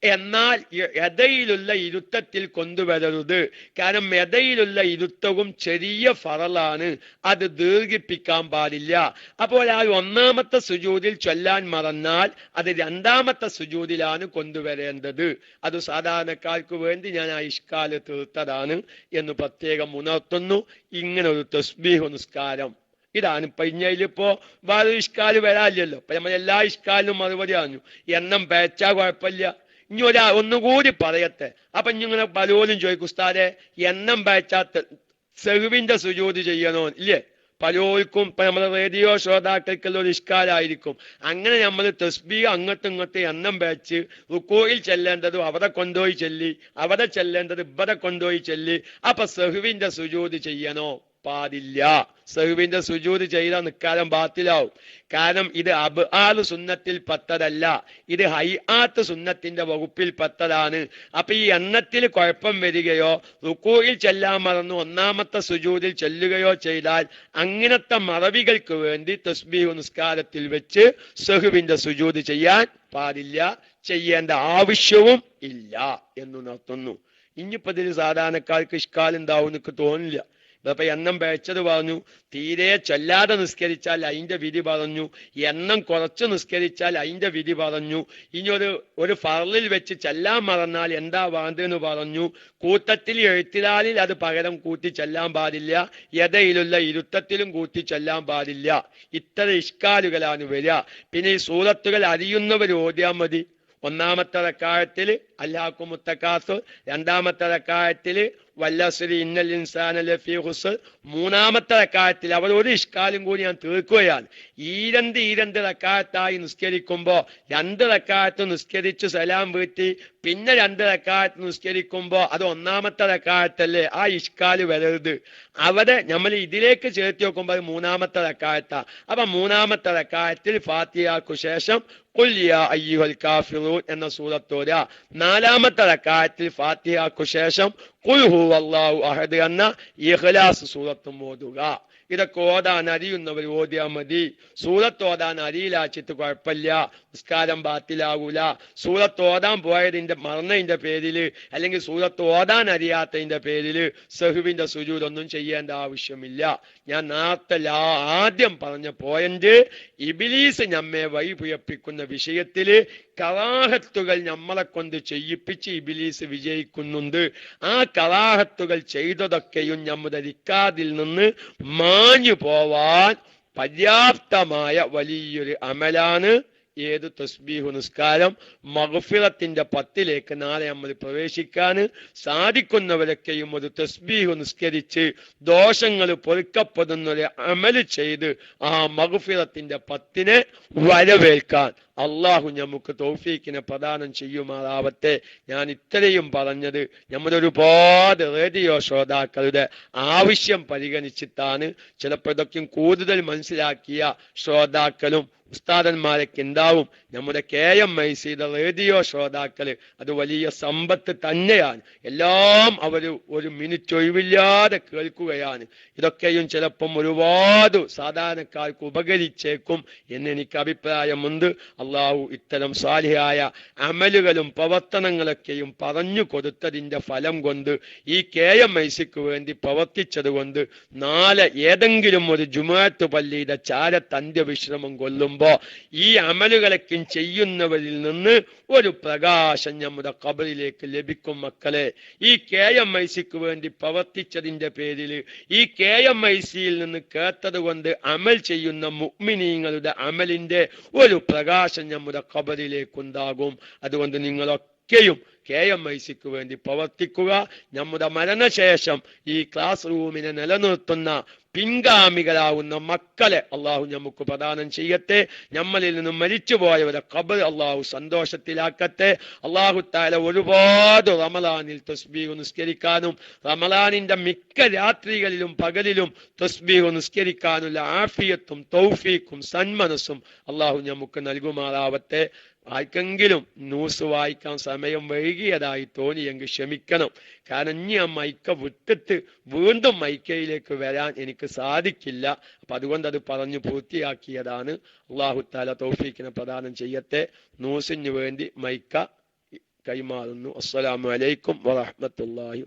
എന്നാൽ എതയിലുള്ള ഇരുത്തത്തിൽ കൊണ്ടുവരരുത്. കാരണം എതയിലുള്ള ഇരുത്തവും ചെറിയ ഫറലാണ്, അത് ദീർഘിപ്പിക്കാൻ പാടില്ല. അപ്പോൾ ആ 1-ാമത്തെ സുജൂദിൽ ചൊല്ലാൻ മറന്നാൽ അത് 2-ാമത്തെ സുജൂദിലാണ് കൊണ്ടുവരേണ്ടത്. അത് സാധാരണക്കാർക്ക് വേണ്ടി ഞാൻ ആ ഇഷ്കാല് തീർത്തതാണ് എന്ന് പ്രത്യേകം ഉണർത്തുന്നു. ഇങ്ങനെ ഒരു തസ്ബീഹ് നിസ്കാരം ഇതാണ്. ഇപ്പൊ വേറെ ഇഷ്കാല് വരാനില്ലല്ലോ. ഇപ്പൊ നമ്മൾ എല്ലാ ഇഷ്കാലിനും മറുപടി പറഞ്ഞു. എണ്ണം പേച്ചാ കുഴപ്പമില്ല. ഇനി ഒന്നുകൂടി പറയട്ടെ. അപ്പൊ ഇങ്ങനെ പലരും ചോദിക്കും, ഉസ്താദെ എണ്ണം പേച്ചാത്ത സെഹുവിന്റെ സുജൂദ് ചെയ്യണോ? ഇല്ലേ? പലർക്കും ഇപ്പൊ നമ്മളെ റേഡിയോ ശ്രോതാക്കൾക്കുള്ള ഒരു ഇഷ്കാലായിരിക്കും. അങ്ങനെ നമ്മൾ തസ്ബീഹ് അങ്ങോട്ടും ഇങ്ങോട്ടും എണ്ണം പേച്ച് റുക്കൂഇൽ ചെല്ലേണ്ടതും അവിടെ കൊണ്ടുപോയി ചെല്ലി, അവിടെ ചെല്ലേണ്ടത് ഇവിടെ കൊണ്ടുപോയി ചെല്ലി. അപ്പൊ സെഹുവിന്റെ സുജൂദ് ചെയ്യണോ? പാടില്ല. സഹുവിന്റെ സുജൂദ് ചെയ്താൽ നിക്കാലം ബാത്തിലാവും. കാരണം ഇത് അബ്ആൽ സുന്നത്തിൽ പെട്ടതല്ല, ഇത് ഹൈആത്ത് സുന്നത്തിന്റെ വകുപ്പിൽ പെട്ടതാണ്. അപ്പൊ ഈ എണ്ണത്തിൽ കുഴപ്പം വരികയോ റുക്കൂഇൽ ചെല്ലാൻ മറന്നു 1-ാമത്തെ സുജൂദിൽ ചെല്ലുകയോ ചെയ്താൽ അങ്ങനത്തെ മറവികൾക്ക് വേണ്ടി തസ്ബീഹ് നിസ്കാരത്തിൽ വെച്ച് സഹുവിന്റെ സുജൂദ് ചെയ്യാൻ പാടില്ല, ചെയ്യേണ്ട ആവശ്യവും ഇല്ല എന്നുണർത്തുന്നു. ഇനിയിപ്പോ ഇതിൽ സാധാരണക്കാർക്ക് ഇഷ്കാലുണ്ടാവും എനിക്ക് തോന്നില്ല. അപ്പൊ എണ്ണം പേച്ചത് പറഞ്ഞു, തീരെ ചൊല്ലാതെ നിസ്കരിച്ചാൽ അതിന്റെ വിധി പറഞ്ഞു, എണ്ണം കുറച്ച് നിസ്കരിച്ചാൽ അതിന്റെ വിധി പറഞ്ഞു. ഇനി ഒരു ഫർളിൽ വെച്ച് ചെല്ലാൻ മറന്നാൽ എന്താ വേണ്ടതെന്ന് പറഞ്ഞു. കൂട്ടത്തിൽ എഴുത്തിലാലിൽ അത് പകരം കൂട്ടി ചെല്ലാൻ പാടില്ല, യഥയിലുള്ള ഇരുത്തത്തിലും കൂട്ടി ചെല്ലാൻ പാടില്ല. ഇത്തരം ഇഷ്കാലുകളാണ് വരിക. പിന്നെ ഈ സൂറത്തുകൾ അറിയുന്നവർ ഓതിയാൽ മതി. ഒന്നാമത്തെ റക്അത്തിൽ അല്ലാഹു മുത്തക്കാസുർ, രണ്ടാമത്തെ റക്അത്തിൽ വല്ലസ്രി ഇന്നൽ ഇൻസാന ലഫീ ഖുസ്ർ, മൂന്നാമത്തെ റക്അത്തിൽ അവർ ഒരു ഇഷ്കാലും കൂടി ഞാൻ തീർക്കുകയാണ്. ഈ രണ്ട് റക്അത്തായി നിസ്കരിക്കുമ്പോ 2 റക്അത്ത് നിസ്കരിച്ച് സലാം വീട്ടി പിന്നെ 2 റക്അത്ത് നിസ്കരിക്കുമ്പോ അത് ഒന്നാമത്തെ റക്അത്തല്ലേ, ആ ഇഷ്കാല് വരരുത്. അവിടെ നമ്മൾ ഇതിലേക്ക് ചേർത്തി നോക്കുമ്പോ അത് മൂന്നാമത്തെ റക്അത്താ. അപ്പൊ മൂന്നാമത്തെ റക്അത്തിൽ ഫാത്തിഹയ്ക്കു ശേഷം ഖുൽ യാ അയ്യുഹൽ കാഫിറൂൻ എന്ന സൂറത്തോര, നാലാമത്തെ റക്അത്തിൽ ഫാത്തിഹയ്ക്കു ശേഷം ഖുൽ ഹുവല്ലാഹു അഹദ് എന്ന ഇഖ്ലാസ് സൂറത്തും ഓതുക. ഇതൊക്കെ ഓതാൻ അറിയുന്നവർ ഓതിയാൽ മതി. സൂറത്ത് ഓതാൻ അറിയില്ലാച്ചിട്ട് കുഴപ്പമില്ല, നിസ്കാരം ബാത്തിലാകൂല. സൂറത്ത് ഓതാൻ പോയതിന്റെ മറന്നതിന്റെ പേരിൽ അല്ലെങ്കിൽ സൂറത്ത് ഓതാൻ അറിയാത്തതിന്റെ പേരിൽ സഹുവിന്റെ സുജൂദൊന്നും ചെയ്യേണ്ട ആവശ്യമില്ല. ഞാൻ നേരത്തെ ആദ്യം പറഞ്ഞ പോയിന്റ്, ഇബ്ലീസ് നമ്മെ വഴിപുയപ്പിക്കുന്ന വിഷയത്തില് കറാഹത്തുകൾ നമ്മളെ കൊണ്ട് ചെയ്യിപ്പിച്ച് ഇബ്ലീസ് വിജയിക്കുന്നുണ്ട്. ആ കറാഹത്തുകൾ ചെയ്തതൊക്കെയും നമ്മുടെ റിക്കാദിൽ നിന്ന് മാഞ്ഞു പോവാൻ പര്യാപ്തമായ വലിയൊരു അമലാണ് ഏത് തസ്ബീഹു നിസ്കാരം. മഗ്ഫിറത്തിന്റെ 10ലേക്ക് നാളെ നമ്മൾ പ്രവേശിക്കാൻ സാധിക്കുന്നവരൊക്കെയും ഒരു തസ്ബീഹു നിസ്കരിച്ച് ദോഷങ്ങൾ പൊറുക്കപ്പെടുന്നൊരു അമല് ചെയ്ത് ആ മഗ്ഫിറത്തിന്റെ 10നെ വരവേൽക്കാൻ അള്ളാഹു നമുക്ക് തൗഫീക്കിനെ പ്രദാനം ചെയ്യുമാറാവട്ടെ. ഞാൻ ഇത്രയും പറഞ്ഞത് നമ്മുടെ ഒരുപാട് റേഡിയോ ശ്രോതാക്കളുടെ ആവശ്യം പരിഗണിച്ചിട്ടാണ്. ചിലപ്പോൾ ഇതൊക്കെയും കൂടുതൽ മനസ്സിലാക്കിയ ശ്രോതാക്കളും ഉസ്താദന്മാരൊക്കെ ഉണ്ടാവും. നമ്മുടെ KMIC റേഡിയോ ശ്രോതാക്കള് അത് വലിയ സമ്പത്ത് തന്നെയാണ്. എല്ലാം അവര് ഒരു മിനിറ്റ് ഒഴിവില്ലാതെ കേൾക്കുകയാണ്. ഇതൊക്കെയും ചിലപ്പം ഒരുപാട് സാധാരണക്കാർക്ക് ഉപകരിച്ചേക്കും എന്ന് എനിക്ക് അഭിപ്രായമുണ്ട്. അള്ളാഹു ഇത്തരം സാലിഹായ അമലുകളും പ്രവർത്തനങ്ങളൊക്കെയും പറഞ്ഞു കൊടുത്തതിന്റെ ഫലം കൊണ്ട് ഈ KMICക്ക് വേണ്ടി പ്രവർത്തിച്ചത് കൊണ്ട് നാളെ ഏതെങ്കിലും ഒരു ജുമുഅത്ത് പള്ളിയുടെ ചാരത്ത് അന്ത്യവിശ്രമം കൊള്ളുമ്പോ ഈ അമലുകളൊക്കെ ചെയ്യുന്നവരിൽ നിന്ന് ഒരു പ്രകാശം നമ്മുടെ ഖബറിലേക്ക് ലഭിക്കും. മക്കളെ, ഈ KMICക്ക് വേണ്ടി പ്രവർത്തിച്ചതിന്റെ പേരിൽ ഈ KMICയിൽ നിന്ന് കേട്ടത് കൊണ്ട് അമൽ ചെയ്യുന്ന മുഅ്മിനീങ്ങളുടെ അമലിന്റെ ഒരു പ്രകാശം നമ്മുടെ ഖബറിലേക്കുണ്ടാകും. അതുകൊണ്ട് നിങ്ങളൊക്കെയും KMICക്ക് വേണ്ടി പ്രവർത്തിക്കുക. നമ്മുടെ മരണശേഷം ഈ ക്ലാസ് റൂമിനെ നിലനിർത്തുന്ന പിൻഗാമികളാവുന്ന മക്കളെ അള്ളാഹു നമുക്ക് പ്രദാനം ചെയ്യട്ടെ. നമ്മളിൽ നിന്നും മരിച്ചുപോയവരെ ഖബർ അള്ളാഹു സന്തോഷത്തിലാക്കട്ടെ. അള്ളാഹു തആല ഒരുപാട് റമളാനിൽ തസ്ബീഹ് നിസ്കരിക്കാനും റമളാനിന്റെ മിക്ക രാത്രികളിലും പകലിലും തസ്ബീഹ് നിസ്കരിക്കാനുള്ള ആഫിയത്തും തൗഫീഖും സന്മനസ്സും അള്ളാഹു നമുക്ക് നൽകുമാറാവട്ടെ. ആർക്കെങ്കിലും ന്യൂസ് വായിക്കാൻ സമയം വൈകിയതായി തോന്നിയെങ്കിൽ ക്ഷമിക്കണം. കാരണം ഇനി ആ മൈക്ക വിട്ടിട്ട് വീണ്ടും മൈക്കയിലേക്ക് വരാൻ എനിക്ക് സാധിക്കില്ല. അപ്പൊ അതുകൊണ്ട് അത് പറഞ്ഞു പൂർത്തിയാക്കിയതാണ്. അല്ലാഹു തആല തൗഫീഖിനെ പ്രദാനം ചെയ്യട്ടെ. ന്യൂസിന് വേണ്ടി മൈക്ക കൈമാറുന്നു. അസ്സലാമു അലൈക്കും വറഹ്മത്തുള്ളാഹി